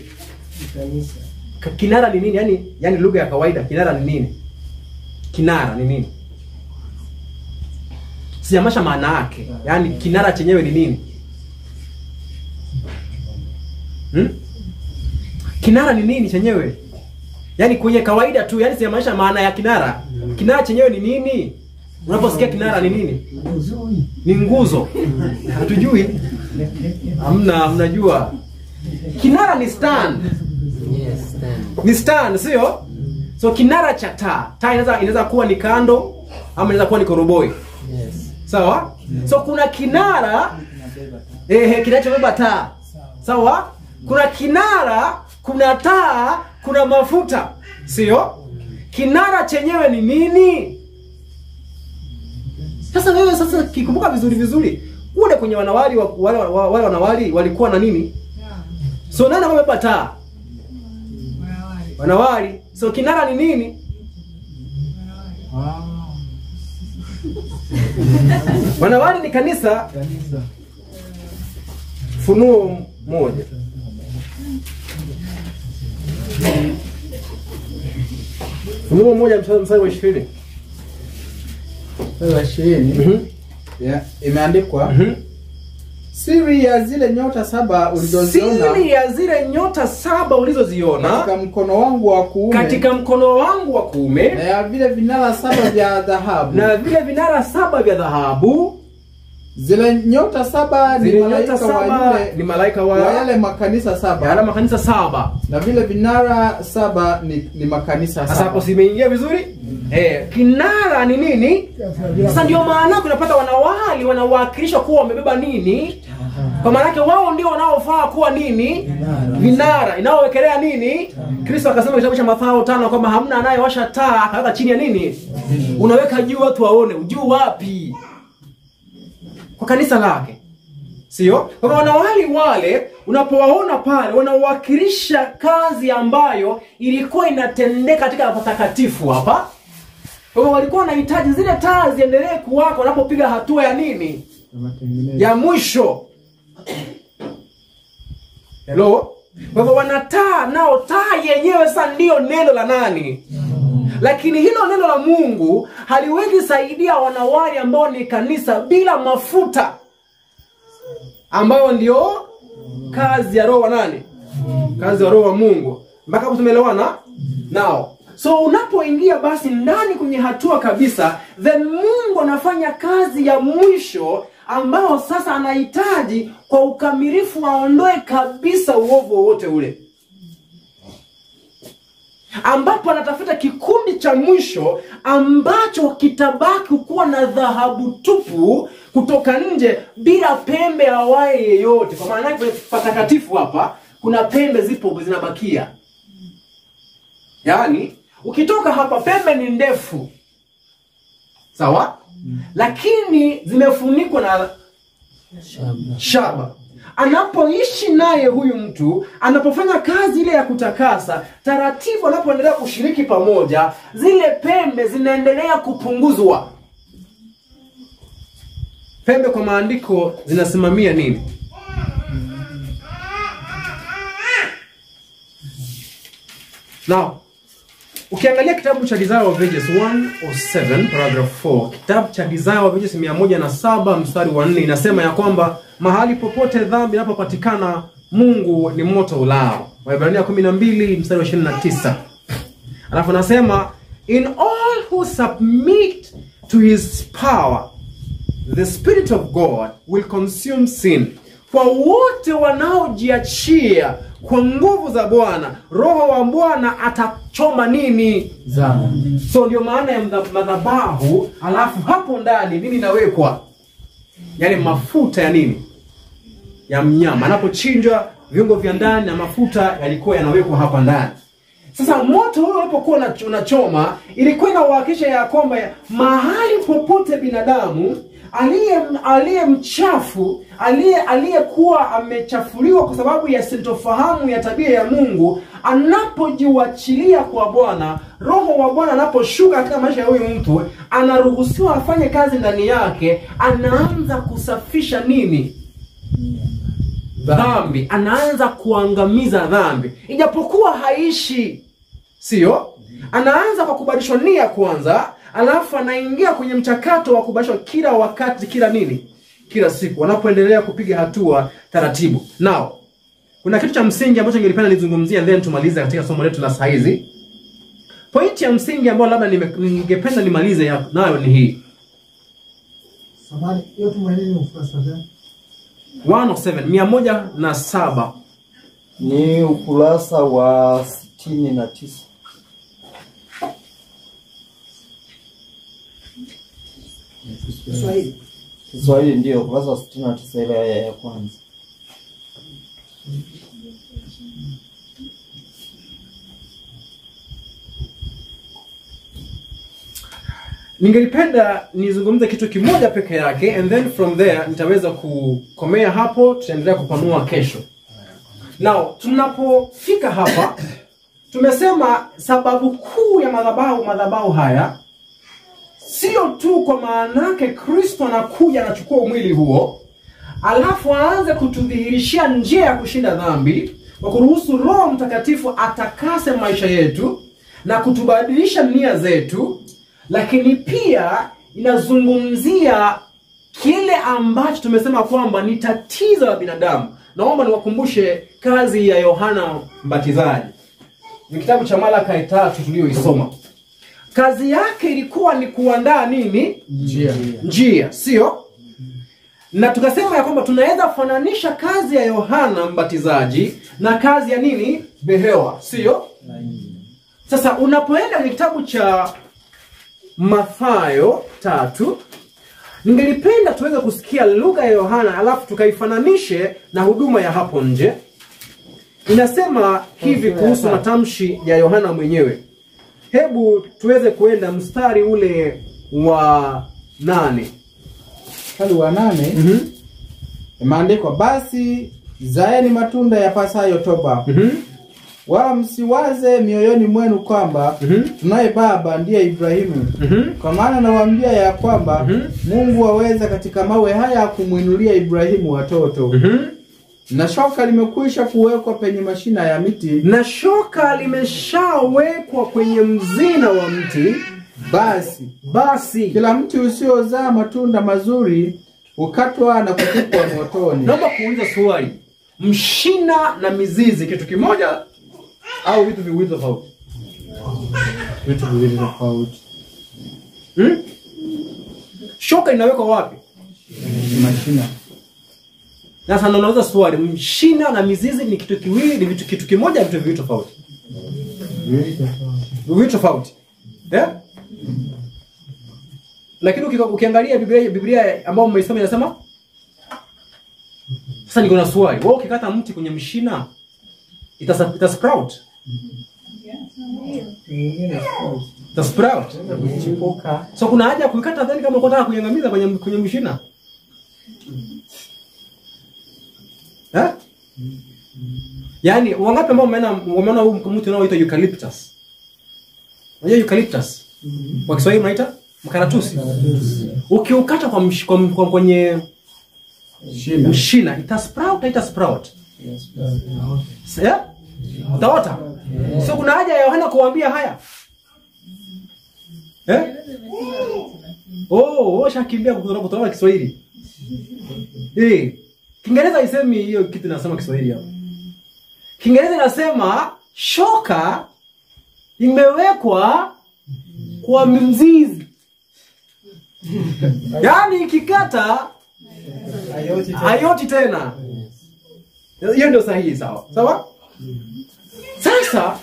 Kanisa. Kinara ni nini? Yaani lugha ya kawaida kinara ni nini? Kinara ni nini? Sijamasha maana yake. Yaani kinara chenyewe ni nini? Kinara ni nini chenyewe? Yaani kwenye kawaida tu, yaani sijamasha maana ya kinara. Kinara chenyewe ni nini? Unaposikia kinara ni nini? Ni nguzo. Hatujui. Mnajua. Kinara ni stand. Yes, stand. Ni stand, sio? So kinara cha taa. Taa inaweza kuwa ni kando ama inaweza kuwa ni koroboi. Yes. Sawa? So kuna kinara kinachobeba taa. Sawa? Kuna kinara, kuna taa, kuna mafuta. Sio? Kinara chenyewe ni nini? Sasa wewe kikumbuka vizuri kule kwenye wanawali wale wanawali walikuwa na nini? So nani amebeba taa? Wanawali. So kinara ni nini? Wanawali ni kanisa. Funuo 1. Funuo 1 mstari wa 20. Mstari wa 20. Imeandikwa siri ya zile nyota 7 ulizoziona. Siri ya zile nyota 7 ulizoziona katika mkono wangu wa kuume. Katika mkono wangu wa kuume. Na ya vile vinara 7 vya dhahabu. Na vile vinara 7 vya dhahabu. Zile nyota 7 ni malaika wa yale makanisa 7. Yale makanisa 7. Na vile vinara 7 ni makanisa 7. Sasa hapo simeingia vizuri? Kinara ni nini? Sasa ndio maana tunapata wanawali wanawakilishwa kuwa wamebeba nini? Kwa maana yake wao ndio wanaofaa kuwa nini? Vinara. Inaowekelea nini? Kristo akasema kitabu cha Mathayo 5 kwamba hamna anayewasha taa akaweka chini ya nini? Unaweka juu watu waone. Juu wapi? Kwa kanisa lake. Sio? Kwa wanawali wale unapowaona pale wanawakilisha kazi ambayo ilikuwa inatendeka katika patakatifu hapa. Kwa hiyo walikuwa wanahitaji zile taa ziendelee kuwaka wanapopiga hatua ya nini? Ya mwisho. Hello? Kwa hivyo wanataa nao taa yenyewe sasa ndio neno la nani? Lakini hilo neno la Mungu haliwezi saidia wanawali ambao ni kanisa bila mafuta. Ambayo ndio kazi ya roho wa nani? Kazi ya roho wa Mungu. Mpaka hapo tumeelewana? Nao. So unapoingia basi ndani kwenye hatua kabisa, then Mungu anafanya kazi ya mwisho ambao sasa anahitaji kwa ukamilifu aondoe kabisa uovu wote ule. Ambapo anatafuta kikundi cha mwisho ambacho kitabaki kuwa na dhahabu tupu kutoka nje bila pembe awaye yeyote. Kwa maana yake patakatifu hapa kuna pembe zipo zinabakia. Yaani ukitoka hapa pembe ni ndefu. Sawa? Lakini zimefunikwa na shaba. Anapoishi naye huyu mtu, anapofanya kazi ile ya kutakasa, taratibu anapoendelea kushiriki pamoja, zile pembe zinaendelea kupunguzwa. Pembe kwa maandiko zinasimamia nini? Now, ukiangalia kitabu cha Desire of Ages 107 paragraph 4, kitabu cha Desire of Ages 107 mstari wa 4 inasema ya kwamba mahali popote dhambi inapopatikana Mungu ni moto ulao. Waebrania 12 mstari wa 29. Alafu anasema in all who submit to his power the Spirit of God will consume sin. Kwa wote wanaojiachia kwa nguvu za Bwana, Roho wa Bwana atachoma nini? Dhambi. So ndio maana ya madhabahu, alafu hapo ndani nini inawekwa? Yale mafuta ya nini? Ya mnyama. Anapochinjwa, viungo vya ndani na mafuta yalikuwa yanawekwa hapa ndani. Sasa moto ule ulipokuwa unachoma, ilikuwa inawahakikisha ya kwamba mahali popote binadamu aliye mchafu, aliyekuwa amechafuliwa kwa sababu ya sintofahamu ya tabia ya Mungu, anapojiwachilia kwa Bwana, Roho wa Bwana anaposhuka katika maisha ya huyu mtu, anaruhusiwa afanye kazi ndani yake, anaanza kusafisha nini? Dhambi. Anaanza kuangamiza dhambi. Ijapokuwa haishi, sio? Anaanza kwa kubadilishwa nia kwanza, alafu anaingia kwenye mchakato wa kubadilishwa kila wakati, kila nini? Kila siku. Wanapoendelea kupiga hatua taratibu. Now, kuna kitu cha msingi ambacho ningependa nizungumzie then tumalize katika somo letu la saa hizi. Pointi ya msingi ambayo labda ningependa nimalize nayo ni hii. Samahani, hiyo tumaini ukurasa gani? 107. Ni ukurasa wa 69. Kiswahili ndio ukurasa wa 69, ile aya ya kwanza. Ningelipenda nizungumze kitu kimoja peke yake, and then from there nitaweza kukomea hapo, tutaendelea kupanua kesho. Now, tunapofika hapa, tumesema sababu kuu ya madhabahu haya sio tu kwa maana yake Kristo anakuja anachukua mwili huo, alafu aanze kutudhihirishia njia ya kushinda dhambi, kwa kuruhusu Roho Mtakatifu atakase maisha yetu na kutubadilisha nia zetu, lakini pia inazungumzia kile ambacho tumesema kwamba ni tatizo la binadamu. Naomba niwakumbushe kazi ya Yohana Mbatizaji. Ni kitabu cha Malaki 3 tuliyoisoma. Kazi yake ilikuwa ni kuandaa nini? Njia, sio? Na tukasema ya kwamba tunaweza fananisha kazi ya Yohana Mbatizaji na kazi ya nini? Behewa, sio? Sasa unapoenda kwenye kitabu cha Mathayo 3, ningelipenda tuweze kusikia lugha ya Yohana alafu tukaifananishe na huduma ya hapo nje. Inasema hivi kuhusu matamshi ya Yohana mwenyewe. Hebu tuweze kuenda mstari ule wa 8. Mstari wa 8. Imeandikwa, basi zaeni matunda yapasayo toba. Wala msiwaze mioyoni mwenu kwamba tunaye baba ndiye Ibrahimu. Kwa maana nawaambia ya kwamba Mungu aweza katika mawe haya kumwinulia Ibrahimu watoto. Na shoka limekwisha kuwekwa penye mashina ya miti. Na shoka limeshawekwa kwenye mzina wa mti. Basi kila mti usiozaa matunda mazuri ukatwa na kutupwa motoni. Naomba kuuliza swali. Mshina na mizizi kitu kimoja au vitu viwili tofauti? Vitu viwili tofauti. Shoka inawekwa wapi? Mashina. Sasa nauliza swali, mshina na mizizi ni kitu kiwili, ni kitu kimoja, vitu viwili tofauti? Viwili tofauti. Lakini ukiangalia Biblia ambayo mmeisoma inasema, sasa niko na swali, wewe ukikata mti kwenye mshina itasprout? Itasprout. So kuna haja kuikata then kama unataka kuiangamiza kwenye mshina? Yaani wangapi ambao wameona huu mti unaoitwa eucalyptus? Unajua eucalyptus? Kwa Kiswahili unaita mkaratusi. Ukiukata kwa kwenye mshina itasprout, itasprout. Utaota. So kuna haja ya Yohana kuambia haya? Shakimbia kutoka Kiswahili. Kiingereza isemi hiyo kitu nasema Kiswahili hapo. Kiingereza inasema shoka imewekwa kwa mzizi. Yaani ikikata hayoti tena. Hiyo ndio sahihi, sawa? Sawa? Sasa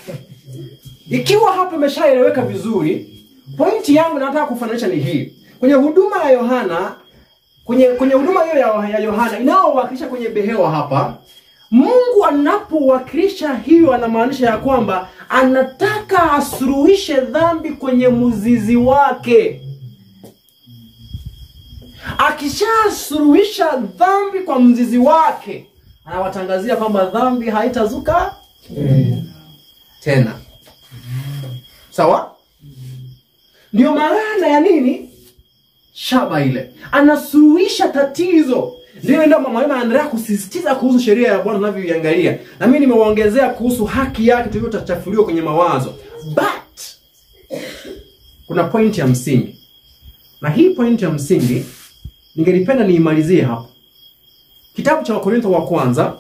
ikiwa hapa imeshaeleweka vizuri, pointi yangu nataka kufananisha ni hii. Kwenye huduma ya Yohana, kwenye huduma hiyo ya Yohana inaowakilisha kwenye behewa hapa, Mungu anapowakilisha hiyo anamaanisha ya kwamba anataka asuluhishe dhambi kwenye mzizi wake. Akishasuluhisha dhambi kwa mzizi wake, anawatangazia kwamba dhambi haitazuka tena. Sawa? Ndio maana ya nini? Shaba ile. Anasuluhisha tatizo. Ndio mwalimu anaendelea kusisitiza kuhusu sheria ya Bwana tunavyoiangalia. Na mimi nimewaongezea kuhusu haki yake tuliyotachafuliwa kwenye mawazo. But kuna point ya msingi. Na hii point ya msingi ningelipenda niimalizie hapa. Kitabu cha Wakorintho wa kwanza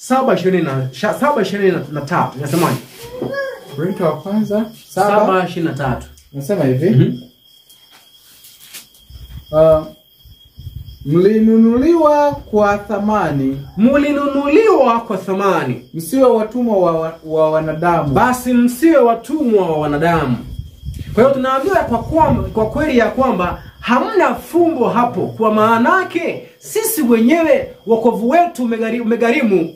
7:23 inasemaje? Wakorintho wa kwanza 7:23. Nasema hivi. Mlinunuliwa kwa thamani. Mlinunuliwa kwa thamani. Msiwe watumwa wa wanadamu. Basi msiwe watumwa wa wanadamu. Kwa hiyo tunaambiwa kwa kweli ya kwamba hamna fumbo hapo. Kwa maana yake sisi wenyewe wokovu wetu umegharimu.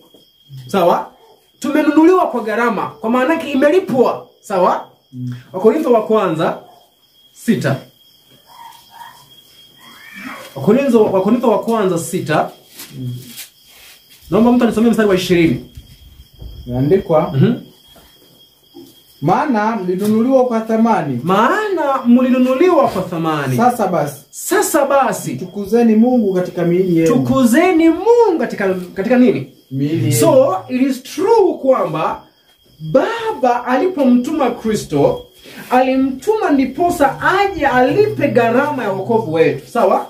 Sawa? Tumenunuliwa kwa gharama. Kwa maana yake imelipwa. Sawa? Wakorintho wa kwanza 6. Wakorintho wa kwanza 6. Naomba mtu anisomee mstari wa 20. Imeandikwa maana mlinunuliwa kwa thamani. Maana mlinunuliwa kwa thamani. Sasa basi tukuzeni Mungu katika miili yenu. Tukuzeni Mungu katika nini? Miili yenu. So it is true kwamba Baba alipomtuma Kristo, alimtuma ndiposa aje alipe gharama ya wokovu wetu. Sawa?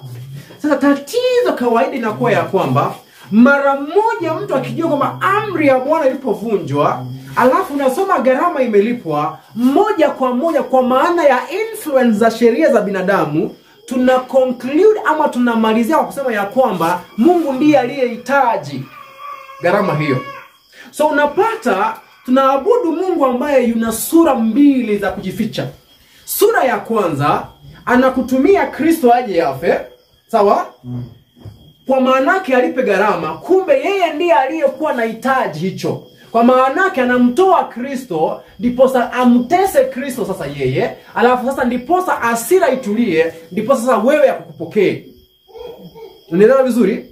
Sasa tatizo kawaida inakuwa ya kwamba mara moja mtu akijua kwamba amri ya Bwana ilipovunjwa, alafu unasoma gharama imelipwa, moja kwa moja kwa maana ya influence za sheria za binadamu, tuna conclude ama tunamalizia kwa kusema ya kwamba Mungu ndiye aliyehitaji gharama hiyo. So unapata tunaabudu Mungu ambaye yuna sura mbili za kujificha. Sura ya kwanza anakutumia Kristo aje afe. Sawa? Kwa maana yake alipe gharama, kumbe yeye ndiye aliyekuwa na hitaji hicho. Kwa maana yake anamtoa Kristo ndiposa amtese Kristo sasa yeye, alafu sasa ndiposa hasira itulie, ndiposa sasa wewe akukupokee. Unaelewa vizuri?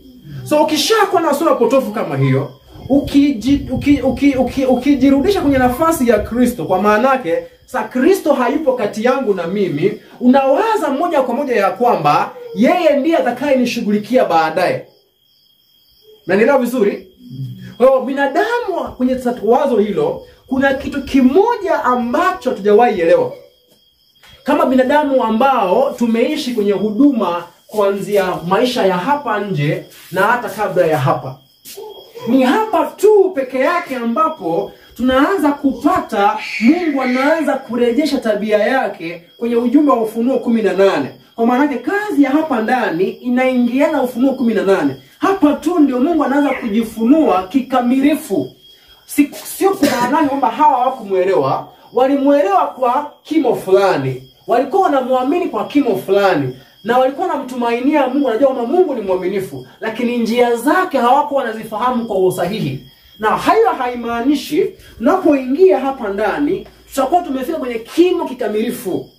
So ukishakuwa na sura potofu kama hiyo, ukijirudisha kwenye nafasi ya Kristo, kwa maana yake sasa Kristo hayupo kati yangu na mimi, unawaza moja kwa moja ya kwamba yeye ndiye atakayenishughulikia baadaye. Unaelewa vizuri? Kwa hiyo binadamu kwenye wazo hilo, kuna kitu kimoja ambacho hatujawahi elewa. Kama binadamu ambao tumeishi kwenye huduma kuanzia maisha ya hapa nje na hata kabla ya hapa. Ni hapa tu peke yake ambapo tunaanza kupata Mungu anaanza kurejesha tabia yake kwenye ujumbe wa Ufunuo 18. Kwa maana yake kazi ya hapa ndani inaingiana Ufunuo 18. Hapa tu ndio Mungu anaanza kujifunua kikamilifu. Sio kwa maana kwamba hawa hawakumuelewa, walimuelewa kwa kimo fulani. Walikuwa wanamwamini kwa kimo fulani na walikuwa wanamtumainia Mungu, wanajua kwamba Mungu ni mwaminifu, lakini njia zake hawakuwa wanazifahamu kwa usahihi. Na hayo haimaanishi tunapoingia hapa ndani tutakuwa tumefika kwenye kimo kikamilifu.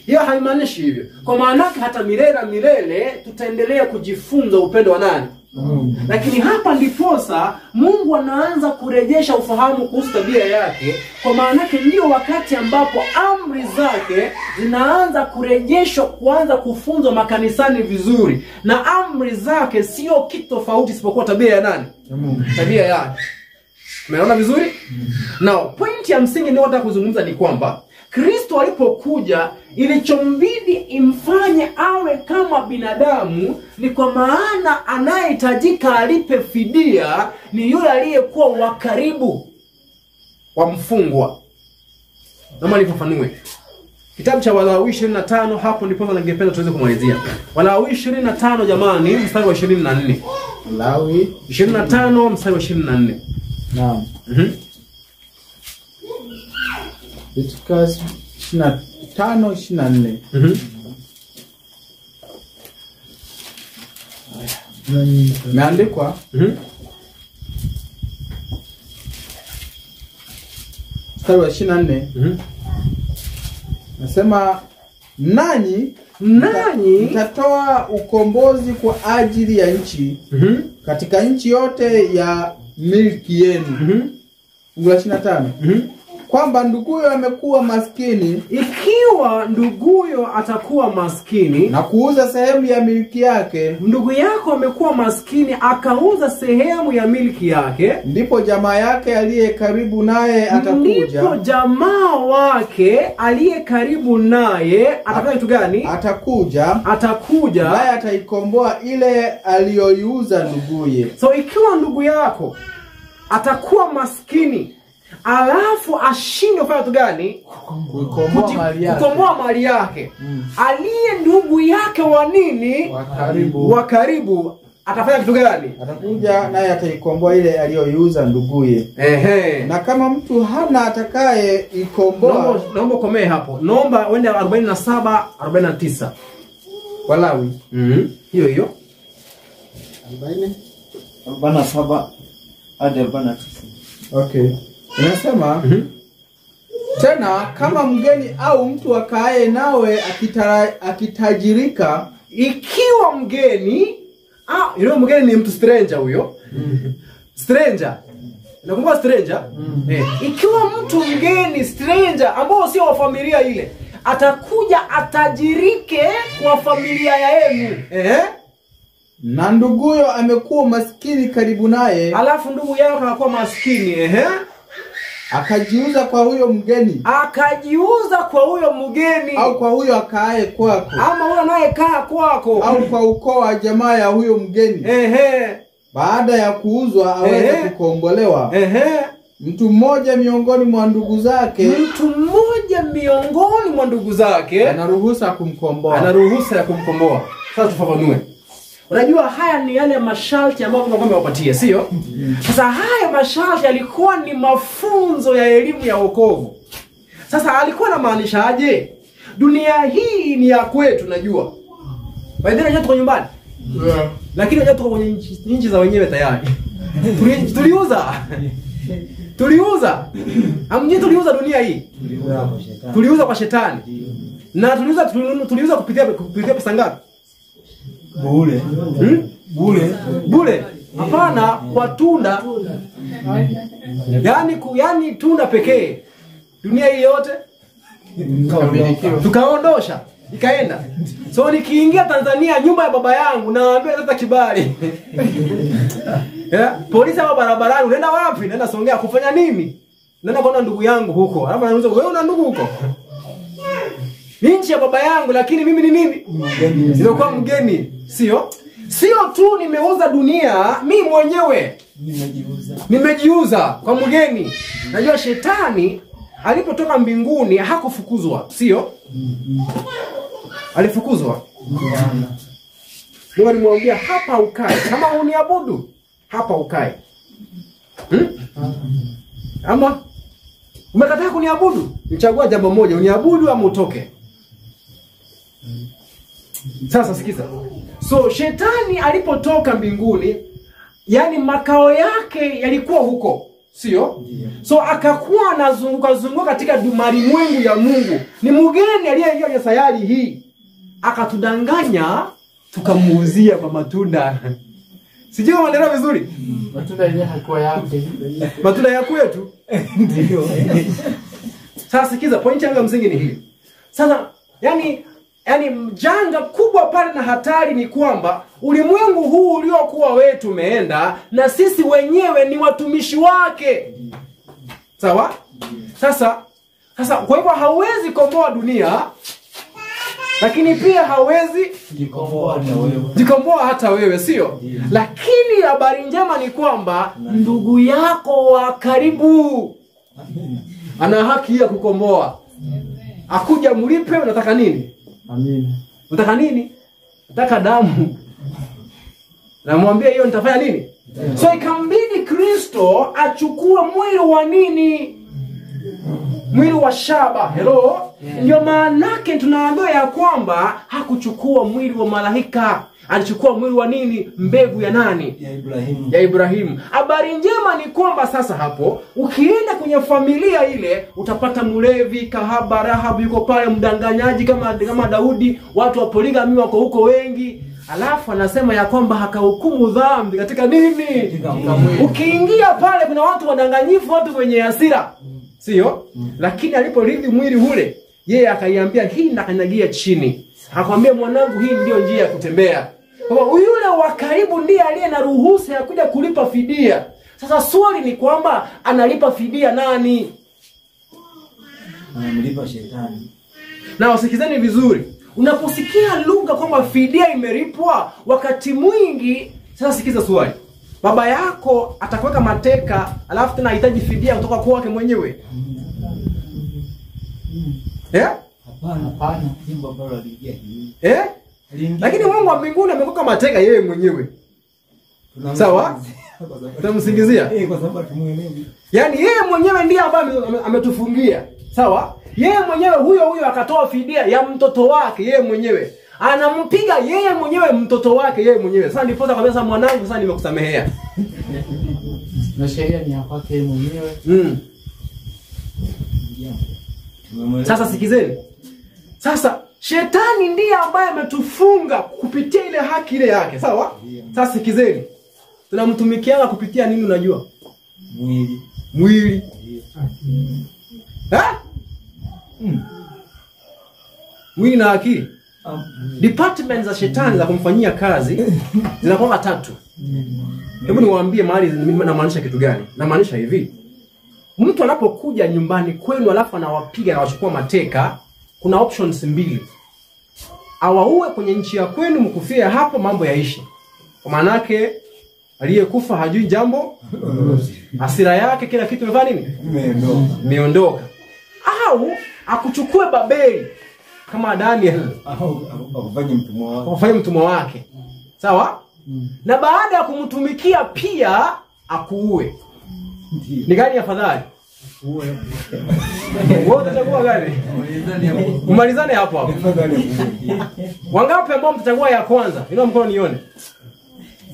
Hiyo haimaanishi hivyo. Kwa maana hata milele tutaendelea kujifunza upendo wa nani? Lakini hapa ndiposa Mungu anaanza kurejesha ufahamu kuhusu tabia yake. Kwa maana ndio wakati ambapo amri zake zinaanza kurejeshwa, kuanza kufunzwa makanisani vizuri. Na amri zake sio kitu tofauti isipokuwa tabia ya nani? Tabia yake. Umeona vizuri? Now, point ya msingi ndio nataka kuzungumza ni kwamba Kristo alipokuja ilichombidi imfanye awe kama binadamu, ni kwa maana anayehitajika alipe fidia ni yule aliyekuwa wa karibu wa mfungwa. Naomba nifafanue. Kitabu cha Walawi 25, hapo ndipo ningependa tuweze kumalizia. Walawi 25 jamani, mstari wa 24. Walawi 25 mstari wa 24. Naam. Katika 25-24. Imeandikwa mstari wa 24. Nasema nanyi mtatoa ukombozi kwa ajili ya nchi katika nchi yote ya milki yenu. Fungu la 25. Kwamba nduguyo amekuwa maskini, ikiwa nduguyo atakuwa maskini na kuuza sehemu ya milki yake, ndugu yako amekuwa maskini akauza sehemu ya milki yake, ndipo jamaa yake aliye karibu naye atakuja. Ndipo jamaa wake aliye karibu naye atafanya kitu gani? Atakuja naye ataikomboa ile aliyoiuza nduguye. So ikiwa ndugu yako atakuwa maskini alafu ashinde kufanya kitu gani? Kukomboa mali yake. Aliye ndugu yake wa nini? Wa karibu atafanya kitu gani? Atakuja naye ataikomboa ile aliyoiuza nduguye. Na kama mtu hana atakaye ikomboa, naomba komee hapo. Naomba uende 47-49. Walawi. Hiyo 47 hadi 49. Okay. Inasema tena kama mgeni au mtu akaaye nawe akitajirika, ikiwa mgeni yule mgeni ni mtu stranger huyo. Stranger. Nakumbuka stranger? Ikiwa mtu mgeni stranger ambao sio wa familia ile atakuja atajirike kwa familia yenu. Na nduguyo amekuwa maskini karibu naye, alafu ndugu yako anakuwa maskini, akajiuza kwa huyo mgeni, au kwa huyo akaaye kwako, ama huyo anayekaa kwako, au kwa ukoo wa jamaa ya huyo mgeni, baada ya kuuzwa aweze kukombolewa. Mtu mmoja miongoni mwa ndugu zake, ana ruhusa ya kumkomboa. Sasa tufafanue. Unajua haya ni yale masharti ambayo tunakuwa tumewapatia, sio? Sasa haya masharti yalikuwa ni mafunzo ya elimu ya wokovu. Sasa alikuwa anamaanisha aje? Dunia hii ni ya kwetu, najua. Baadaye najua tuko nyumbani. Lakini najua tuko kwenye nchi za wenyewe tayari. Tuliuza. Hamjui tuliuza dunia hii. Tuliuza kwa shetani. Na tuliuza kupitia pesa ngapi? Bure. Hapana, kwa tunda. Yaani tunda pekee. Dunia hii yote tukaondosha, ikaenda. So nikiingia Tanzania nyumba ya baba yangu naambia hata kibali. Polisi wa barabarani, unaenda wapi? Naenda Songea kufanya nini? Naenda kuona ndugu yangu huko. Alafu anauliza, wewe una ndugu huko? Nchi ya baba yangu, lakini mimi ni nini? Nilikuwa mgeni. Sio tu nimeuza dunia, mimi mwenyewe nimejiuza kwa mgeni. Najua shetani alipotoka mbinguni hakufukuzwa, sio? Alifukuzwa. Mungu alimwambia hapa ukae. Kama uniabudu, hapa ukae. Ama umekataa kuniabudu, nichagua jambo moja, uniabudu ama utoke. Sasa sikiza. So shetani alipotoka mbinguni, yani makao yake yalikuwa huko, sio? So akakuwa anazunguka katika malimwengu ya Mungu. Ni mgeni aliyeingia kwenye sayari hii. Akatudanganya, tukamuuzia kwa matunda. Sijui kama unaelewa vizuri. Matunda yenyewe hakuwa yake. Matunda ya kwetu. Ndio. Sasa sikiza, point yangu ya msingi ni hii. Sasa yani janga kubwa pale na hatari ni kwamba ulimwengu huu uliokuwa wetu umeenda na sisi wenyewe ni watumishi wake. Sawa? Sasa kwa hivyo hauwezi komboa dunia, lakini pia hauwezi jikomboa hata wewe, sio? Lakini habari njema ni kwamba ndugu yako wa karibu ana haki ya kukomboa. Akuja mlipe, unataka nini? Amina. Unataka nini? Nataka damu. Namwambia hiyo nitafanya nini? So ikambidi ili Kristo achukue mwili wa nini? Mwili wa shaba. Hello? Ndio maanake tunaambiwa ya kwamba hakuchukua mwili wa malaika. Alichukua mwili wa nini? Mbegu ya nani? Ya Ibrahimu. Habari njema ni kwamba sasa hapo ukienda kwenye familia ile utapata mlevi, kahaba, Rahabu yuko pale, mdanganyaji kama Daudi, watu wa poligami wako huko wengi. Alafu anasema ya kwamba hakahukumu dhambi katika nini? Ukiingia pale kuna watu wadanganyifu, watu wenye hasira. Sio? Lakini aliporidhi mwili ule, yeye akaiambia hii nakanyagia chini. Akamwambia mwanangu, hii ndio njia ya kutembea. Kwa yule wa karibu ndiye aliye na ruhusa ya kuja kulipa fidia. Sasa swali ni kwamba analipa fidia nani? Anamlipa shetani. Na usikizeni vizuri. Unaposikia lugha kwamba fidia imelipwa, wakati mwingi, sasa sikiza swali. Baba yako atakuweka mateka, alafu tena anahitaji fidia kutoka kwake mwenyewe. Hapana, jimbo ambalo aliingia. Lakini Mungu wa mbinguni amekuweka mateka yeye mwenyewe. Sawa? Tunamsingizia? Kwa sababu tumuelewi. Yaani yeye mwenyewe ndiye ambaye ametufungia. Sawa? Yeye mwenyewe huyo akatoa fidia ya mtoto wake yeye mwenyewe. Anampiga yeye mwenyewe mtoto wake yeye mwenyewe. Sasa ndipo kabisa mwanangu, sasa nimekusamehea. Na sheria ni ya kwake yeye mwenyewe. Sasa sikizeni. Sasa shetani ndiye ambaye ametufunga kupitia ile haki ile yake. Sawa? Sasa sikizeni. Tunamtumikiana kupitia nini unajua? Mwili. Mwili na akili. Departments za shetani za kumfanyia kazi zinakuwa 3. Hebu niwaambie mahali namaanisha kitu gani? Namaanisha hivi. Mtu anapokuja nyumbani kwenu alafu anawapiga na wachukua mateka, kuna options 2. Awaue kwenye nchi ya kwenu, mkufia hapo, mambo yaishi. Kwa maana yake aliyekufa hajui jambo, hasira yake kila kitu imefanya nini? Imeondoka. Au akuchukue Babeli kama Daniel, akufanye mtumwa wake. Sawa? Na baada ya kumtumikia pia akuue. Ni gani afadhali? Wote mtachagua gani? Umalizane hapo hapo. Wangapi ambao mtachagua ya kwanza? Inua mkono nione.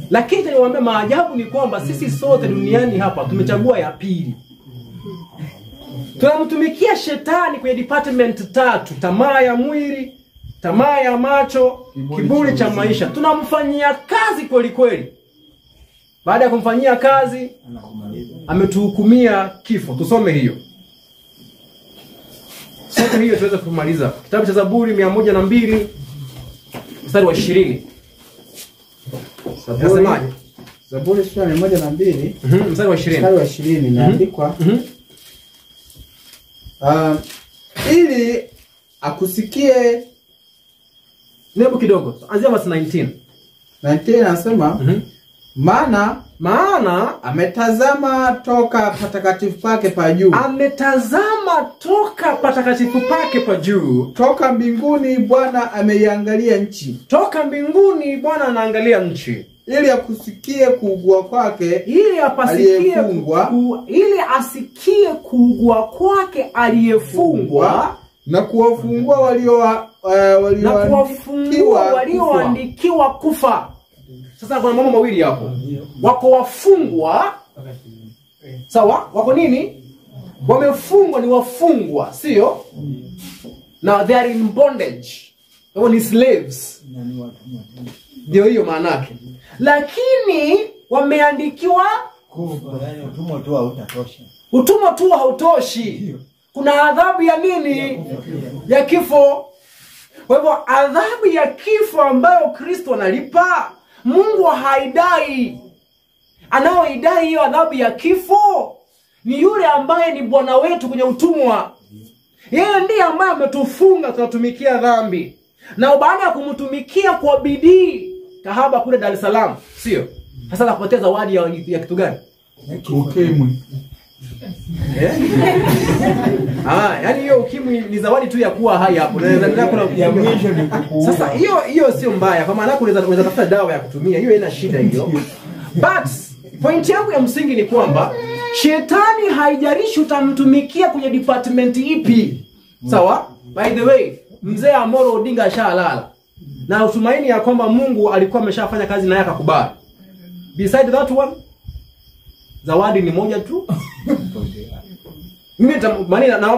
Lakini niwaambie maajabu ni kwamba sisi sote duniani hapa tumechagua ya pili. Tunamtumikia shetani kwenye department 3: tamaa ya mwili, tamaa ya macho, kiburi cha maisha. Tunamfanyia kazi kweli kweli. Baada ya kumfanyia kazi, ametuhukumia kifo. Tusome hiyo. Sote hiyo tuweze kumaliza. Kitabu cha Zaburi 102 mstari wa 20. Nasemaje? Zaburi sura 102 mstari wa 20. Mstari wa 20 imeandikwa ili akusikie. Nebu kidogo. Anzia verse 19. 19 anasema maana ametazama toka patakatifu pake pa juu. Ametazama toka patakatifu pake pa juu. Toka mbinguni Bwana ameiangalia nchi. Toka mbinguni Bwana anaangalia nchi. Ili akusikie kuugua kwake, ili asikie kuugua kwake aliyefungwa, na kuwafungua walioandikiwa kufa. Sasa kuna mambo mawili hapo. Wako wafungwa. Sawa? Wako nini? Wamefungwa, ni wafungwa, sio? Now they are in bondage. Wao ni slaves. Ndio hiyo maana yake. Lakini wameandikiwa kufa, yani utumwa tu hautatosha. Utumwa tu hautoshi. Kuna adhabu ya nini? Ya kifo. Kwa hivyo adhabu ya kifo ambayo Kristo analipa, Mungu haidai. Anaoidai hiyo adhabu ya kifo ni yule ambaye ni Bwana wetu kwenye utumwa. Yeye ndiye ambaye ametufunga tunatumikia dhambi. Na baada ya kumtumikia kwa bidii, kahaba kule Dar es Salaam, sio? Sasa anapoteza zawadi ya kitu gani? Ukimwi. Yaani hiyo ukimwi ni zawadi tu ya kuwa hai hapo. Ya mwisho ni kukuua. Sasa hiyo sio mbaya. Kwa maana unaweza tafuta dawa ya kutumia. Hiyo haina shida hiyo. But Point yangu ya msingi ni kwamba shetani haijalishi utamtumikia kwenye department ipi. Sawa? By the way, mzee Amoro Odinga ashalala. Na utumaini ya kwamba Mungu alikuwa ameshafanya kazi naye akakubali. Beside that one, zawadi ni moja tu. Mimi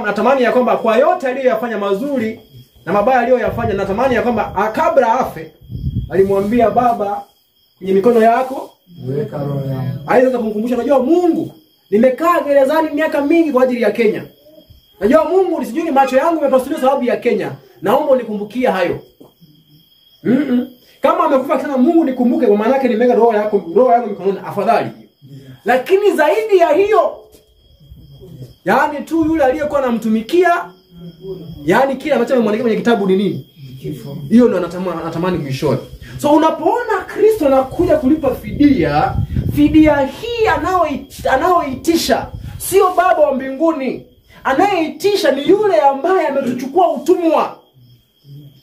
natamani ya kwamba kwa yote aliyoyafanya mazuri na mabaya aliyoyafanya, natamani ya kwamba kabla afe alimwambia Baba, kwenye mikono yako weka roho yangu. Aidha kumkumbusha, najua Mungu, nimekaa gerezani miaka mingi kwa ajili ya Kenya. Najua Mungu, nisijui macho yangu yamepasuliwa sababu ya Kenya. Naomba unikumbukie hayo. Kama amekufa akisema Mungu nikumbuke, kwa maana yake nimeweka roho yangu mikononi, afadhali. Lakini zaidi ya hiyo, yaani tu yule aliyekuwa anamtumikia, yaani kile ambacho amemwandikia kwenye kitabu ni nini? Kifo. Hiyo ndo anatamani mwishoni. So unapoona Kristo anakuja kulipa fidia, fidia hii anaoitisha sio Baba wa mbinguni. Anayeitisha ni yule ambaye ametuchukua utumwa.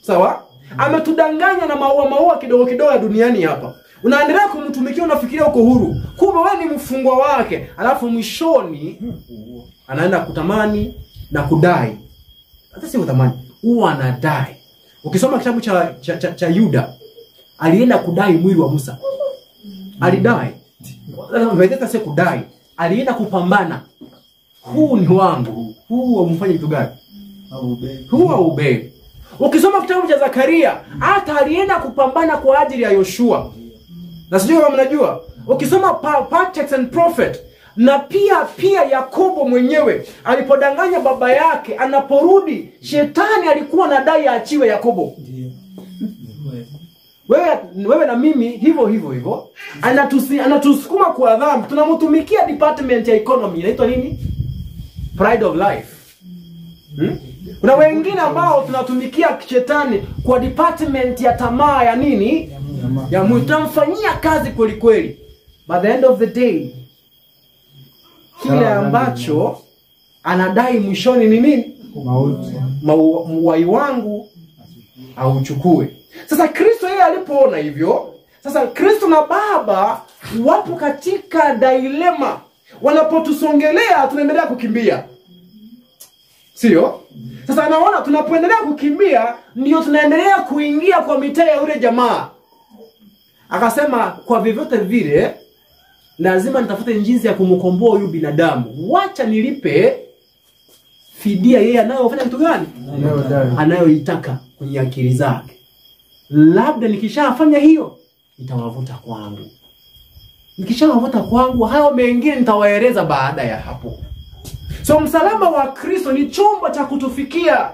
Sawa? Ametudanganya na maua kidogo kidogo ya duniani hapa. Unaendelea kumtumikia, unafikiria uko huru. Kumbe wewe ni mfungwa wake. Alafu mwishoni anaenda kutamani na kudai. Hata si kutamani, huwa anadai. Ukisoma kitabu cha Yuda, alienda kudai mwili wa Musa. Alidai. Wewe si kudai. Alienda kupambana. Huu ni wangu. Huu umfanye kitu gani? Huu aubebe. Ukisoma kitabu cha Zakaria, hata alienda kupambana kwa ajili ya Yoshua. Na sijui kama mnajua, ukisoma Patriarchs and Prophet, na pia Yakobo mwenyewe alipodanganya baba yake, anaporudi shetani alikuwa anadai aachiwe Yakobo. Wewe na mimi hivyo. Anatusukuma kwa dhambi. Tunamtumikia department ya economy, inaitwa nini? Pride of life. Kuna wengine ambao tunatumikia shetani kwa department ya tamaa ya nini? Ya mwili. Tunamfanyia kazi kweli kweli. By the end of the day, kile ambacho anadai mwishoni ni nini? Mauti. Uhai wangu auchukue. Sasa Kristo yeye alipoona hivyo, sasa Kristo na Baba wapo katika dilema. Wanapotusongelea tunaendelea kukimbia. Sio? Sasa anaona tunapoendelea kukimbia ndio tunaendelea kuingia kwa mitaa ya yule jamaa. Akasema kwa vyovyote vile lazima nitafute jinsi ya kumkomboa huyu binadamu. Wacha nilipe fidia yeye anayofanya kitu gani? Anayoitaka kwenye akili zake. Labda nikishafanya hiyo nitawavuta kwangu. Nikishawavuta kwangu, hayo mengine nitawaeleza baada ya hapo. So msalaba wa Kristo ni chombo cha kutufikia,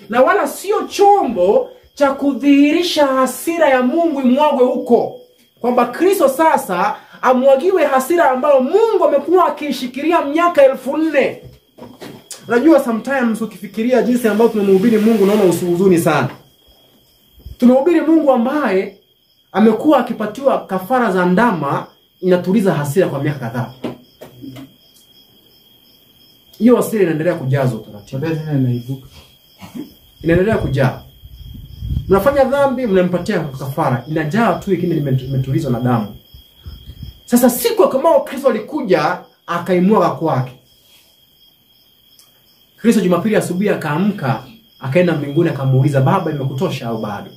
na wala sio chombo cha kudhihirisha hasira ya Mungu imwagwe huko. Kwamba Kristo sasa amwagiwe hasira ambayo Mungu amekuwa akishikilia miaka 1400. Unajua sometimes ukifikiria jinsi ambavyo tunamhubiri Mungu unaona usihuzuni sana. Tunahubiri Mungu ambaye amekuwa akipatiwa kafara za ndama inatuliza hasira kwa miaka kadhaa. Hiyo hasira inaendelea kujazwa taratibu. Inaendelea kujaa. Mnafanya dhambi, mnampatia kafara, inajaa tu ikini limetulizwa na damu. Sasa siku kama Kristo alikuja akaimwaga kwake. Kristo Jumapili asubuhi akaamka, akaenda mbinguni akamuuliza Baba, imekutosha au bado?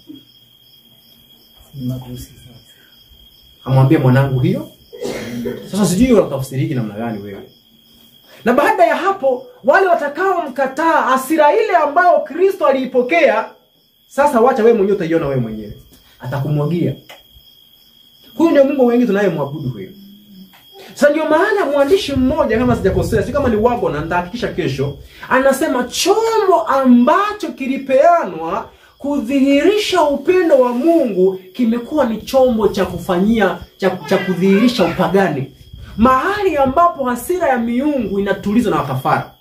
Amwambia mwanangu hiyo. Sasa sijui unatafsiriki namna gani wewe. Na baada ya hapo wale watakao mkataa hasira ile ambayo Kristo aliipokea, sasa wacha wewe mwenyewe utaiona wewe mwenyewe. Atakumwagia. Huyu ndio Mungu wengi tunayemwabudu huyo. Sasa ndio maana mwandishi mmoja kama sijakosea, si kama ni Wago na nitahakikisha kesho, anasema chombo ambacho kilipeanwa kudhihirisha upendo wa Mungu kimekuwa ni chombo cha kufanyia cha kudhihirisha upagani. Mahali ambapo hasira ya miungu inatulizwa na kafara.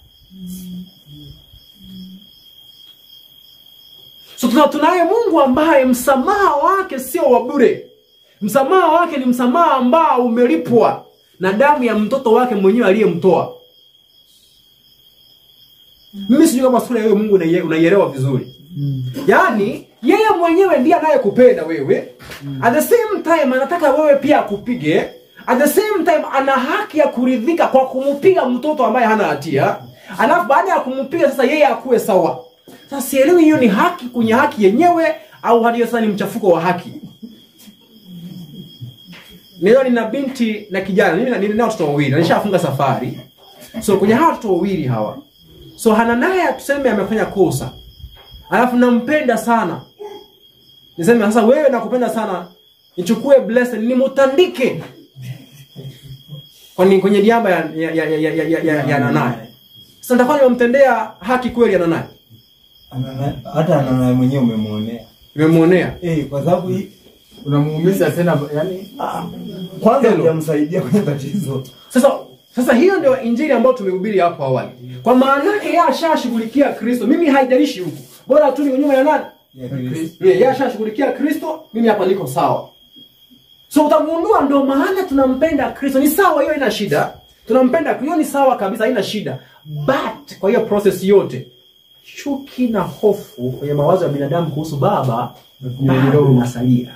So tunaye Mungu ambaye msamaha wake sio wa bure. Msamaha wake ni msamaha ambao umelipwa na damu ya mtoto wake mwenyewe aliyemtoa. Mimi sijui kama sura ya huyo Mungu unaielewa vizuri. Yaani yeye mwenyewe ndiye anayekupenda wewe. At the same time anataka wewe pia akupige, at the same time ana haki ya kuridhika kwa kumpiga mtoto ambaye hana hatia. Alafu baada ya kumpiga sasa yeye akuwe sawa. Sasa sielewi hiyo ni haki kwenye haki yenyewe au hadi sasa ni mchafuko wa haki. Leo nina binti na kijana, mimi nina watoto wawili, nishafunga safari. So kwenye hawa watoto wawili hawa. So Hananaya tuseme amefanya kosa. Alafu nampenda sana. Niseme sasa wewe nakupenda sana. Nichukue blessing nimutandike. Kwani kwenye diamba ya Hananaya. Sasa nitakuwa nimemtendea haki kweli Hananaya? Hata Hananaya mwenyewe umemuonea. Umemuonea? Kwa sababu unamuumiza tena yani kwanza hujamsaidia kwenye tatizo. Sasa hiyo ndio injili ambayo tumehubiri hapo awali. Kwa maana yeye ashashughulikia Kristo. Mimi haijalishi huko. Bora tu ni nyuma ya nani? Ya Kristo. Yeye ashashughulikia Kristo, mimi hapa niko sawa. So utagundua ndio maana tunampenda Kristo. Ni sawa, hiyo haina shida. Tunampenda Kristo, ni sawa kabisa, haina shida. But kwa hiyo process yote chuki na hofu kwenye mawazo ya binadamu kuhusu baba bado inasalia.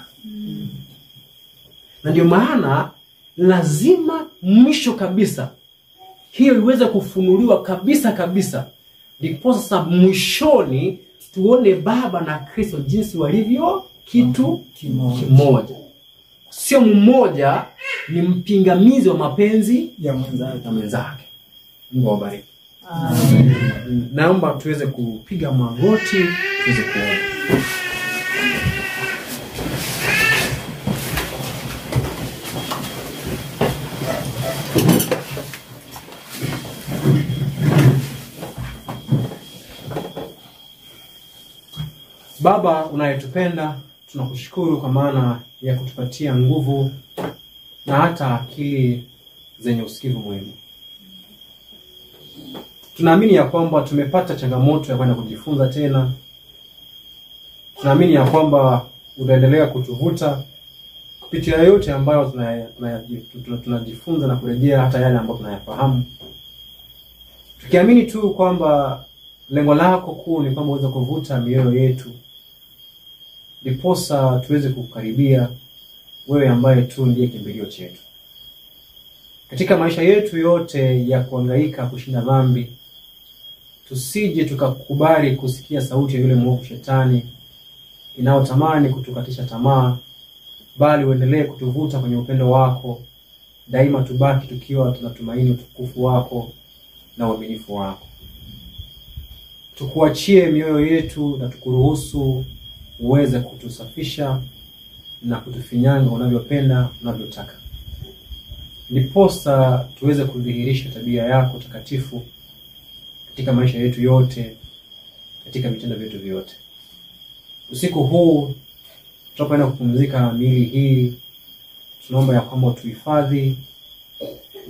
Na ndio maana lazima mwisho kabisa hiyo iweze kufunuliwa kabisa. Ndipo sasa mwishoni tuone baba na Kristo jinsi walivyo kitu kimoja. Sio mmoja ni mpingamizi wa mapenzi ya mwenzake. Mungu awabariki. Naomba tuweze kupiga magoti, tuweze kuomba. Baba unayetupenda, tunakushukuru kwa maana ya kutupatia nguvu na hata akili zenye usikivu mwema. Tunaamini ya kwamba tumepata changamoto ya kwenda kujifunza tena. Tunaamini ya kwamba utaendelea kutuvuta kupitia yote ambayo tunajifunza na kurejea hata yale ambayo tunayafahamu. Tukiamini tu kwamba lengo lako kuu ni kwamba uweze kuvuta mioyo yetu. Ndiposa tuweze kukaribia wewe ambaye tu ndiye kimbilio chetu. Katika maisha yetu yote ya kuhangaika kushinda dhambi, tusije tukakubali kusikia sauti ya yule mwovu shetani inayotamani kutukatisha tamaa, bali uendelee kutuvuta kwenye upendo wako. Daima tubaki tukiwa tunatumaini utukufu wako na uaminifu wako. Tukuachie mioyo yetu na tukuruhusu uweze kutusafisha na kutufinyanga unavyopenda, unavyotaka. Ndiposa tuweze kudhihirisha tabia yako takatifu katika maisha yetu yote, katika vitendo vyetu vyote. Usiku huu tutakwenda kupumzika miili hii. Tunaomba ya kwamba tuhifadhi,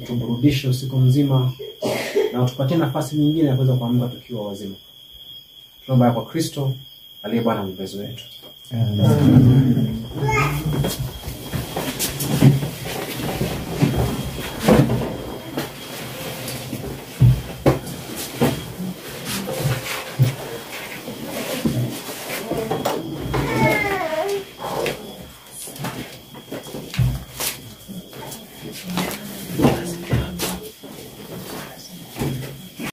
utuburudishe usiku mzima na utupatie nafasi nyingine ya kuweza kuamka tukiwa wazima. Tunaomba ya kwa Kristo aliye Bwana mwokozi wetu. Amen.